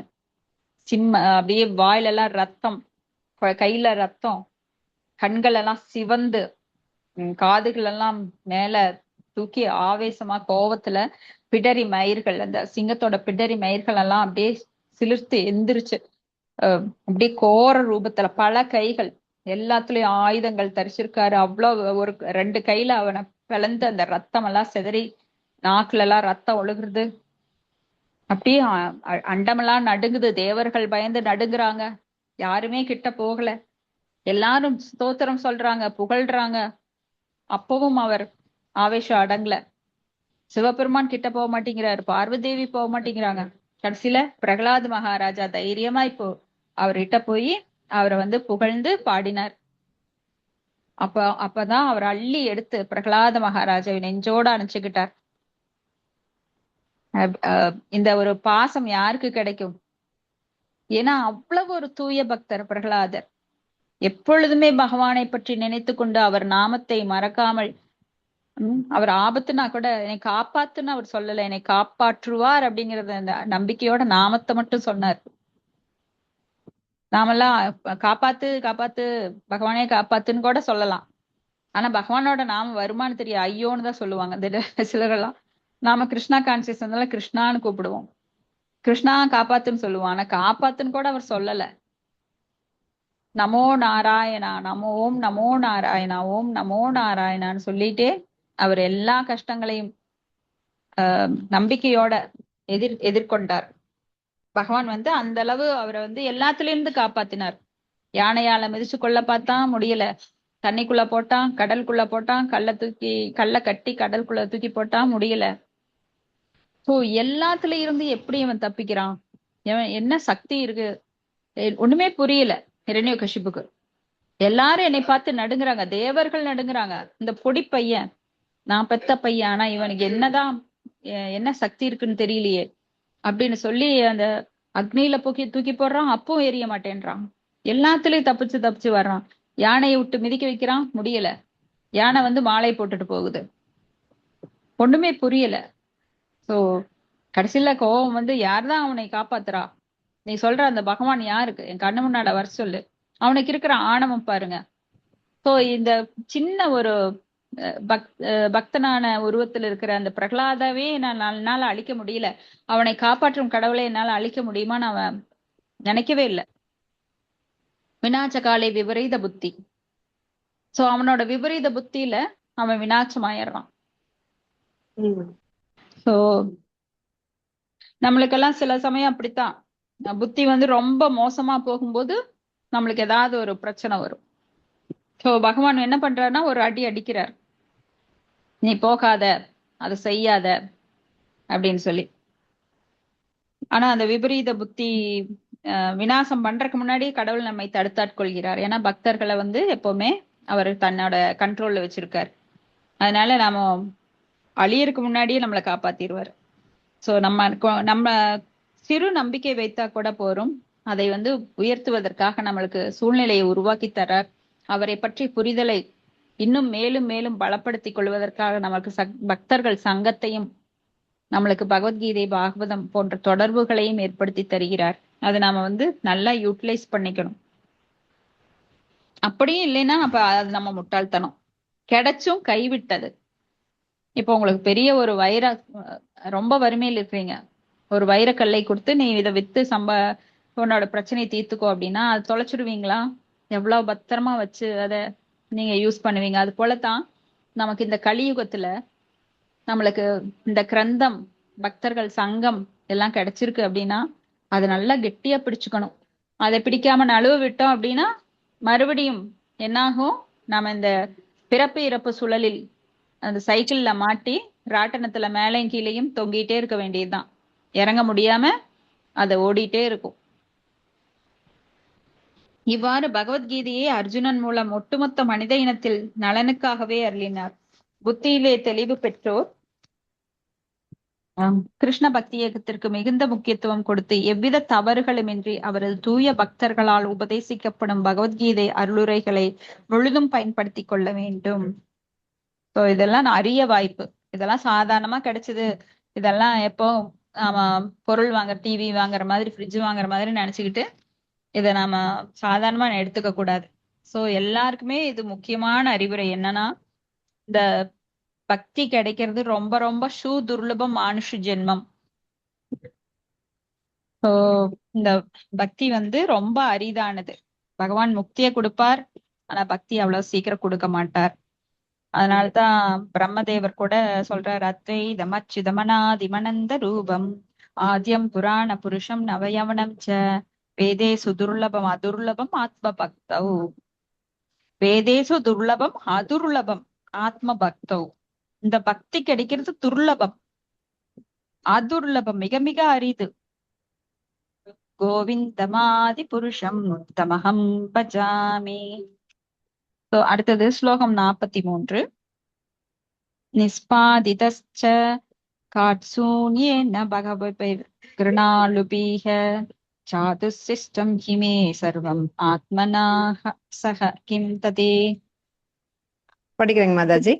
அப்படியே வாயிலெல்லாம் ரத்தம், கையில ரத்தம், கண்கள் எல்லாம் சிவந்து, காதுகள் எல்லாம் மேல தூக்கி ஆவேசமா கோவத்துல பிடரி மயிர்கள், அந்த சிங்கத்தோட பிடரி மயிர்கள் எல்லாம் அப்படியே சிலிர்த்து எந்திரிச்சு அப்படியே கோர ரூபத்துல, பல கைகள், எல்லாத்துலயும் ஆயுதங்கள் தரிச்சிருக்காரு. அவ்வளவு ஒரு 2 கையில அவனை பிளந்து அந்த ரத்தம் எல்லாம் சிதறி, நாக்குல எல்லாம் ரத்தம் ஒழுகுறது. அப்படியே அண்டமெல்லாம் நடுங்குது. தேவர்கள் பயந்து நடுங்குறாங்க. யாருமே கிட்ட போகல. எல்லாரும் ஸ்தோத்திரம் சொல்றாங்க, புகழ்றாங்க. அப்பவும் அவர் ஆவேசம் அடங்கல. சிவபெருமான் கிட்ட போக மாட்டேங்கிறாரு, பார்வதேவி போக மாட்டேங்கிறாங்க. கடைசியில பிரகலாத் மகாராஜா தைரியமா இப்போ அவர்கிட்ட போய் அவரை வந்து புகழ்ந்து பாடினார். அப்பதான் அவர் அள்ளி எடுத்து பிரகலாத மகாராஜாவை நெஞ்சோட அணைச்சுக்கிட்டார். இந்த ஒரு பாசம் யாருக்கு கிடைக்கும்? ஏன்னா அவ்வளவு ஒரு தூய பக்தர் பிரகலாதர். எப்பொழுதுமே பகவானை பற்றி நினைத்து கொண்டு அவர் நாமத்தை மறக்காமல், அவர் ஆபத்துனா கூட என்னை காப்பாத்துன்னு அவர் சொல்லல, என்னை காப்பாற்றுவார் அப்படிங்கறத அந்த நம்பிக்கையோட நாமத்தை மட்டும் சொன்னார். நாமெல்லாம் காப்பாத்து காப்பாத்து, பகவானே காப்பாத்துன்னு கூட சொல்லலாம். ஆனா பகவானோட நாம வருமானு தெரியும், ஐயோன்னு தான் சொல்லுவாங்க சிலரெல்லாம். நாம கிருஷ்ணா கான்சியஸ் இருந்தாலும் கிருஷ்ணான்னு கூப்பிடுவோம், கிருஷ்ணா காப்பாத்துன்னு சொல்லுவோம். ஆனா காப்பாத்துன்னு கூட அவர் சொல்லல. நமோ நாராயணா, ஓம் நமோ நாராயணா, ஓம் நமோ நாராயணான்னு சொல்லிட்டே அவர் எல்லா கஷ்டங்களையும் நம்பிக்கையோட எதிர்கொண்டார். பகவான் வந்து அந்த அளவு அவரை வந்து எல்லாத்துல இருந்து காப்பாத்தினார். யானையால மிதிச்சு கொள்ள பார்த்தான், முடியல. தண்ணிக்குள்ள போட்டான், கடலுக்குள்ள போட்டான், கல்லை கட்டி கடலுக்குள்ள தூக்கி போட்டான், முடியல. சோ எல்லாத்துல இருந்து எப்படி அவன் தப்பிக்கிறான்? என்ன சக்தி இருக்கு? ஒண்ணுமே புரியல இரண்யகசிப்புக்கு. எல்லாரும் என்னை பார்த்து நடுங்குறாங்க, தேவர்கள் நடுங்குறாங்க. இந்த பொடி பையன், நான் பெத்த பையன், ஆனா இவனுக்கு என்னதான் என்ன சக்தி இருக்குன்னு தெரியலையே அப்படின்னு சொல்லி அந்த அக்னியில தூக்கி போடுறான். அப்பவும் எரிய மாட்டேன்றான். எல்லாத்துலயும் தப்பிச்சு வர்றான். யானையை விட்டு மிதிக்க வைக்கிறான், முடியல. யானை மாலை போட்டுட்டு போகுது. ஒண்ணுமே புரியல. சோ கடைசியில கோவம் யார்தான் அவனை காப்பாத்துறா? நீ சொல்ற அந்த பகவான் யாருக்கு? என் கண்ணு முன்னாட வர சொல்லு. அவனுக்கு இருக்கிற ஆணவம் பாருங்க. சோ இந்த சின்ன ஒரு பக்தனான உருவத்தில் இருக்கிற அந்த பிரகலாதாவே என்னால அழிக்க முடியல, அவனை காப்பாற்றும் கடவுளை என்னால அழிக்க முடியுமான்னு அவன் நினைக்கவே இல்லை. விநாசகாலே விபரீத புத்தி. சோ அவனோட விபரீத புத்தியில அவன் விநாசமாயிடுறான். சோ நம்மளுக்கெல்லாம் சில சமயம் அப்படித்தான், புத்தி ரொம்ப மோசமா போகும்போது நம்மளுக்கு ஏதாவது ஒரு பிரச்சனை வரும். சோ பகவான் என்ன பண்றாருன்னா ஒரு அடி அடிக்கிறார், நீ போகாத, அதை செய்யாத அப்படின்னு சொல்லி. ஆனா அந்த விபரீத புத்தி விநாசம் பண்றதுக்கு முன்னாடி கடவுள் நம்மை தடுத்தாட்கொள்கிறார். ஏன்னா பக்தர்களை எப்பவுமே அவர் தன்னோட கண்ட்ரோல்ல வச்சிருக்காரு. அதனால நாம அழியறதுக்கு முன்னாடியே நம்மளை காப்பாத்திடுவார். சோ நம்ம சிறு நம்பிக்கை வைத்தா கூட போறோம், அதை உயர்த்துவதற்காக நம்மளுக்கு சூழ்நிலையை உருவாக்கி தரார். அவரை பற்றி புரிதலை இன்னும் மேலும் மேலும் பலப்படுத்திக் கொள்வதற்காக நமக்கு பக்தர்கள் சங்கத்தையும் நம்மளுக்கு பகவத்கீதை பாகவதம் போன்ற தொடர்புகளையும் ஏற்படுத்தி தருகிறார். அதை நாம நல்லா யூட்டிலைஸ் பண்ணிக்கணும். அப்படியும் இல்லைன்னா அப்ப அது நம்ம முட்டாள்தனம். கிடைச்சும் கைவிட்டது. இப்போ உங்களுக்கு பெரிய ஒரு ரொம்ப வறுமையில் இருக்கிறீங்க, ஒரு வைரக்கல்லை கொடுத்து நீ இதை வித்து உன்னோட பிரச்சனையை தீர்த்துக்கோ அப்படின்னா அது தொலைச்சிடுவீங்களா? எவ்வளவு பத்திரமா வச்சு அதை நீங்க யூஸ் பண்ணுவீங்க. அது போலதான் நமக்கு இந்த கலியுகத்துல நம்மளுக்கு இந்த கிரந்தம், பக்தர்கள் சங்கம் எல்லாம் கிடைச்சிருக்கு அப்படின்னா அதை நல்லா கெட்டியா பிடிச்சுக்கணும். அதை பிடிக்காம நழுவ விட்டோம் அப்படின்னா மறுபடியும் என்னாகும்? நாம இந்த பிறப்பு இறப்பு சுழலில் அந்த சைக்கிள்ல மாட்டி ராட்டனத்துல மேலையும் கீழையும் தொங்கிட்டே இருக்க வேண்டியதுதான். இறங்க முடியாம அதை ஓடிட்டே இருக்கும். இவ்வாறு பகவத்கீதையை அர்ஜுனன் மூலம் ஒட்டுமொத்த மனித இனத்தில் நலனுக்காகவே அருளினார். புத்தியிலே தெளிவு பெற்றோர் கிருஷ்ண பக்தி இயக்கத்திற்கு மிகுந்த முக்கியத்துவம் கொடுத்து எவ்வித தவறுகளுமின்றி அவரது தூய பக்தர்களால் உபதேசிக்கப்படும் பகவத்கீதை அருளுரைகளை முழுதும் பயன்படுத்தி கொள்ள வேண்டும். ஸோ இதெல்லாம் அரிய வாய்ப்பு. இதெல்லாம் சாதாரணமா கிடைச்சது. இதெல்லாம் எப்போ நாம பொருள் வாங்குற, டிவி வாங்குற மாதிரி, ஃப்ரிட்ஜ் வாங்குற மாதிரி நினைச்சுக்கிட்டு இதை நாம சாதாரணமா எடுத்துக்க கூடாது. சோ எல்லாருக்குமே இது முக்கியமான அறிவுரை என்னன்னா, இந்த பக்தி கிடைக்கிறது ரொம்ப ரொம்ப துர்லபம் மானுஷ ஜென்மம். சோ இந்த பக்தி ரொம்ப அரிதானது. பகவான் முக்தியை கொடுப்பார், ஆனா பக்தி அவ்வளவு சீக்கிரம் கொடுக்க மாட்டார். அதனால்தான் பிரம்மதேவர் கூட சொல்றார், அத்வைதமச்சுதமனாதிமனந்த ரூபம் ஆத்யம் புராண புருஷம் நவயவனம் ச வேதேசு துர்லபம் அதுர்லபம் ஆத்ம பக்தௌ. வேதேசு துர்லபம் அதுர்லபம் ஆத்ம பக்தௌ. இந்த பக்தி கிடைக்கிறது துர்லபம், அதுர்லபம் மிக மிக அரிது. கோவிந்தமாதி புருஷம் தமஹம் பஜாமி. அடுத்தது ஸ்லோகம் 43. நிஸ்பாதிதஸ்ச காட்சூன்யேன பகவத்கிருணாலுபீஹ சாதுசிஷ்டம் ஹிமே சர்வம் ஆத்மனாஹ சஹ கிம் ததே. படிக்கிறேங்க மாதாஜி.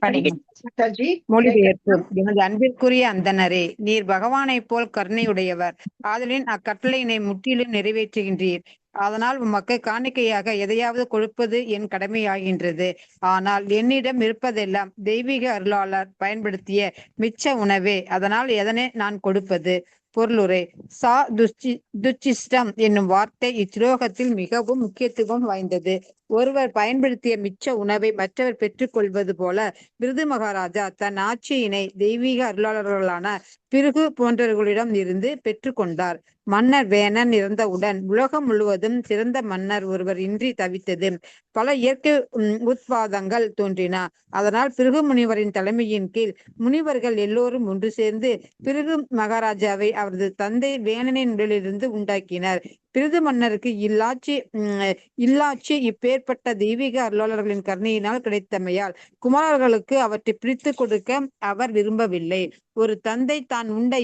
மாதாஜி, மொழிபெயர்ப்பு. எனது அன்பிற்குரிய அந்தணரே, நீர் பகவானைப் போல் கருணையுடையவர். ஆதலின் அக்கட்டளையினை முற்றிலும் நிறைவேற்றுகின்றீர். அதனால் உமக்கு காணிக்கையாக எதையாவது கொடுப்பது என் கடமையாகின்றது. ஆனால் என்னிடம் இருப்பதெல்லாம் தெய்வீக அருளாளர் பயன்படுத்திய மிச்ச உணவே. அதனால் எதனை நான் கொடுப்பது? பொருளுரை. துச்சிஷ்டம் என்னும் வார்த்தை இச்லோகத்தில் மிகவும் முக்கியத்துவம் வாய்ந்தது. ஒருவர் பயன்படுத்திய மிச்ச உணவை மற்றவர் பெற்றுக்கொள்வது போல பிருது மகாராஜா தன் ஆட்சியினை தெய்வீக அருளாளர்களான பிருகு போன்றவர்களிடம் இருந்து பெற்றுக்கொண்டார். மன்னர் வேணன் இறந்தவுடன் உலகம் முழுவதும் சிறந்த மன்னர் ஒருவர் இன்றி தவித்தது. பல இயற்கை உத்பாதங்கள் தோன்றின. அதனால் பிருகு முனிவரின் தலைமையின் கீழ் முனிவர்கள் எல்லோரும் ஒன்று சேர்ந்து பிருகு மகாராஜாவை அவரது தந்தை வேணனின் உடலிலிருந்து உண்டாக்கினர். பிருது மன்னருக்கு இல்லாட்சி இப்பேற்பட்ட தெய்வீக அருளாளர்களின் கருணையினால் கிடைத்தமையால் குமாரர்களுக்கு அவற்றை பிரித்து கொடுக்க அவர் விரும்பவில்லை. ஒரு தந்தை தான் உண்ட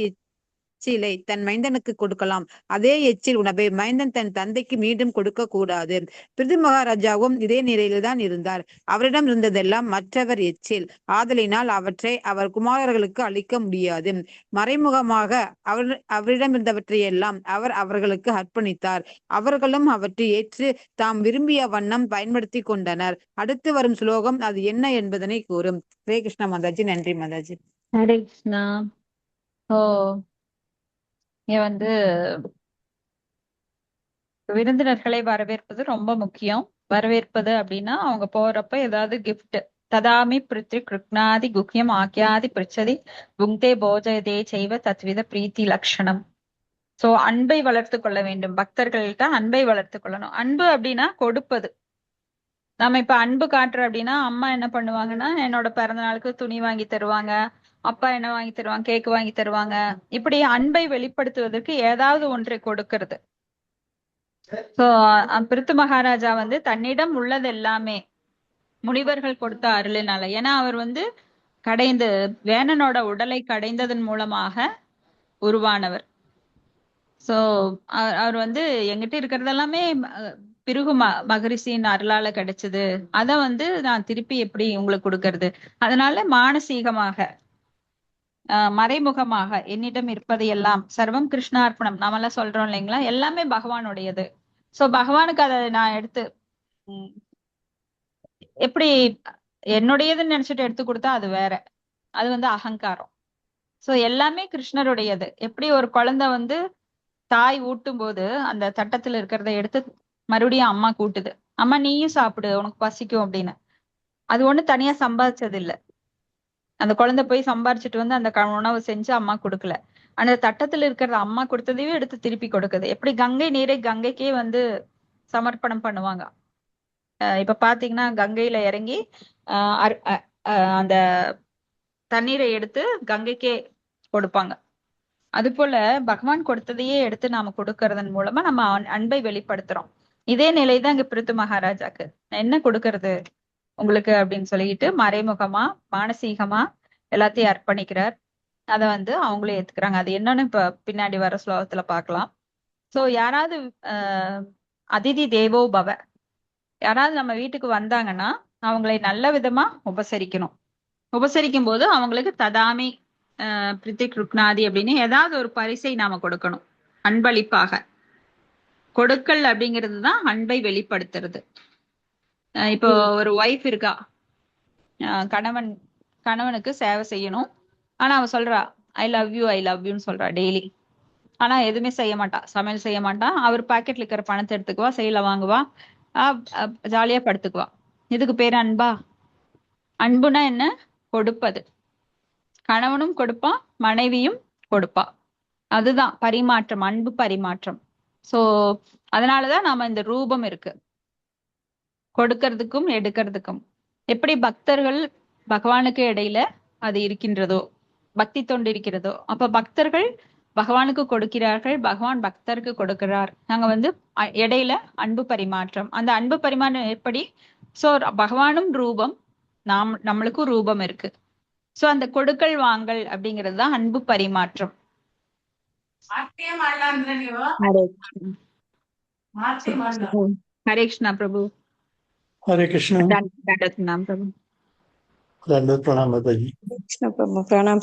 எச்சிலை தன் மைந்தனுக்கு கொடுக்கலாம். அதே எச்சில் உணவை மைந்தன் தன் தந்தைக்கு மீண்டும் கொடுக்க கூடாது. பிருது மகாராஜாவும் இதே நிலையில்தான் இருந்தார். அவரிடம் இருந்ததெல்லாம் மற்றவர் எச்சில். ஆதலினால் அவற்றை அவர் குமாரர்களுக்கு அளிக்க முடியாது. மறைமுகமாக அவரிடம் இருந்தவற்றையெல்லாம் அவர் அவர்களுக்கு அர்ப்பணித்தார். அவர்களும் அவற்றை ஏற்று தாம் விரும்பிய வண்ணம் பயன்படுத்தி கொண்டனர். அடுத்து வரும் ஸ்லோகம் அது என்ன என்பதனை கூறும். ஹரே கிருஷ்ணா மாதாஜி. நன்றி மாதாஜி. ஹரே கிருஷ்ணா. இங்க வந்து விருந்தினர்களை வரவேற்பது ரொம்ப முக்கியம். வரவேற்பது அப்படின்னா அவங்க போறப்ப ஏதாவது கிஃப்ட் ததாமி பிருத்வி கிருக்னாதி குஹ்யம் ஆக்கியாதி பிரிச்சதி புங்தே போஜயதே செய்வ தத்வித பிரீத்தி லட்சணம். சோ அன்பை வளர்த்து கொள்ள வேண்டும். பக்தர்கள்ட்ட அன்பை வளர்த்து கொள்ளணும். அன்பு அப்படின்னா கொடுப்பது. நம்ம இப்ப அன்பு காட்டுற அப்படின்னா அம்மா என்ன பண்ணுவாங்கன்னா என்னோட பிறந்த நாளுக்கு துணி வாங்கி தருவாங்க, அப்பா என்ன வாங்கி தருவாங்க, கேக் வாங்கி தருவாங்க. இப்படி அன்பை வெளிப்படுத்துவதற்கு ஏதாவது ஒன்றை கொடுக்கிறது. சோ பிருத்து மகாராஜா வந்து தன்னிடம் உள்ளது எல்லாமே முனிவர்கள் கொடுத்த அருளினால, ஏன்னா அவர் வந்து வேணனோட உடலை கடைந்ததன் மூலமாக உருவானவர். சோ அவர் வந்து எங்கிட்ட இருக்கிறது எல்லாமே பிருகு மகரிஷியின் அருளால கிடைச்சது. அத வந்து நான் திருப்பி எப்படி உங்களுக்கு கொடுக்கறது? அதனால மானசீகமாக மறைமுகமாக என்னிடம் இருப்பதையெல்லாம் சர்வம் கிருஷ்ணார்ப்பணம் நாமெல்லாம் சொல்றோம் இல்லைங்களா, எல்லாமே பகவானுடையது. சோ பகவானுக்கு அதை நான் எடுத்து எப்படி என்னுடையதுன்னு நினைச்சிட்டு எடுத்து கொடுத்தா அது வேற, அது வந்து அகங்காரம். சோ எல்லாமே கிருஷ்ணருடையது. எப்படி ஒரு குழந்தை வந்து தாய் ஊட்டும் போது அந்த தட்டத்துல இருக்கிறத எடுத்து மறுபடியும் அம்மா கூட்டுது, அம்மா நீயும் சாப்பிடு உனக்கு பசிக்கும் அப்படின்னு. அது ஒண்ணு தனியா சம்பாதிச்சது இல்ல. அந்த குழந்தை போய் சம்பாரிச்சுட்டு வந்து அந்த உணவு செஞ்சு அம்மா கொடுக்கல. அந்த தட்டத்துல இருக்கிறத அம்மா கொடுத்ததையும் எடுத்து திருப்பி கொடுக்குது. எப்படி கங்கை நீரை கங்கைக்கே வந்து சமர்ப்பணம் பண்ணுவாங்க. இப்ப பாத்தீங்கன்னா கங்கையில இறங்கி அந்த தண்ணீரை எடுத்து கங்கைக்கே கொடுப்பாங்க. அது போல பகவான் கொடுத்ததையே எடுத்து நாம கொடுக்கறதன் மூலமா நம்ம அன்பை வெளிப்படுத்துறோம். இதே நிலைதான் இங்க பிருத்து மகாராஜாக்கு. என்ன கொடுக்கறது உங்களுக்கு அப்படின்னு சொல்லிட்டு மறைமுகமா மானசீகமா எல்லாத்தையும் அர்ப்பணிக்கிறார். அத வந்து அவங்களே ஏத்துக்கிறாங்க. அது என்னன்னு இப்ப பின்னாடி வர ஸ்லோகத்துல பாக்கலாம். சோ யாராவது அதிதி தேவோ பவ, யாராவது நம்ம வீட்டுக்கு வந்தாங்கன்னா அவங்களை நல்ல விதமா உபசரிக்கணும். உபசரிக்கும் போது அவங்களுக்கு ததாமி பிரித்தி கிருக்னாதி அப்படின்னு ஏதாவது ஒரு பரிசை நாம கொடுக்கணும். அன்பளிப்பாக கொடுக்கல் அப்படிங்கிறது தான் அன்பை வெளிப்படுத்துறது. இப்போ ஒரு ஒய்ஃப் இருக்கா, கணவனுக்கு சேவை செய்யணும். ஆனா அவ சொல்றா ஐ லவ் யூன்னு சொல்றா டெய்லி. ஆனா எதுவுமே செய்ய மாட்டா, சமையல் செய்ய மாட்டா. அவர் பாக்கெட்ல இருக்கிற பணத்தை எடுத்துக்குவா, செயல வாங்குவா, ஜாலியா படுத்துக்குவா. இதுக்கு பேரு அன்பா? அன்புனா என்ன? கொடுப்பது. கணவனும் கொடுப்பான், மனைவியும் கொடுப்பா. அதுதான் பரிமாற்றம், அன்பு பரிமாற்றம். சோ அதனாலதான் நாம இந்த ரூபம் இருக்கு, கொடுக்கறதுக்கும் எடுக்கிறதுக்கும். எப்படி பக்தர்கள் பகவானுக்கு இடையில அது இருக்கின்றதோ, பக்தி தொண்டு இருக்கிறதோ, அப்ப பக்தர்கள் பகவானுக்கு கொடுக்கிறார்கள், பகவான் பக்தருக்கு கொடுக்கிறார். நாங்க வந்து இடையில அன்பு பரிமாற்றம். அந்த அன்பு பரிமாற்றம் எப்படி? சோ பகவானும் ரூபம், நம்மளுக்கும் ரூபம் இருக்கு. சோ அந்த கொடுக்கல் வாங்கல் அப்படிங்கிறது தான் அன்பு பரிமாற்றம். ஹரே கிருஷ்ணா பிரபு. हरे कृष्ण। प्रभु प्रणाम माता जी। कृष्ण प्रभु प्रणाम।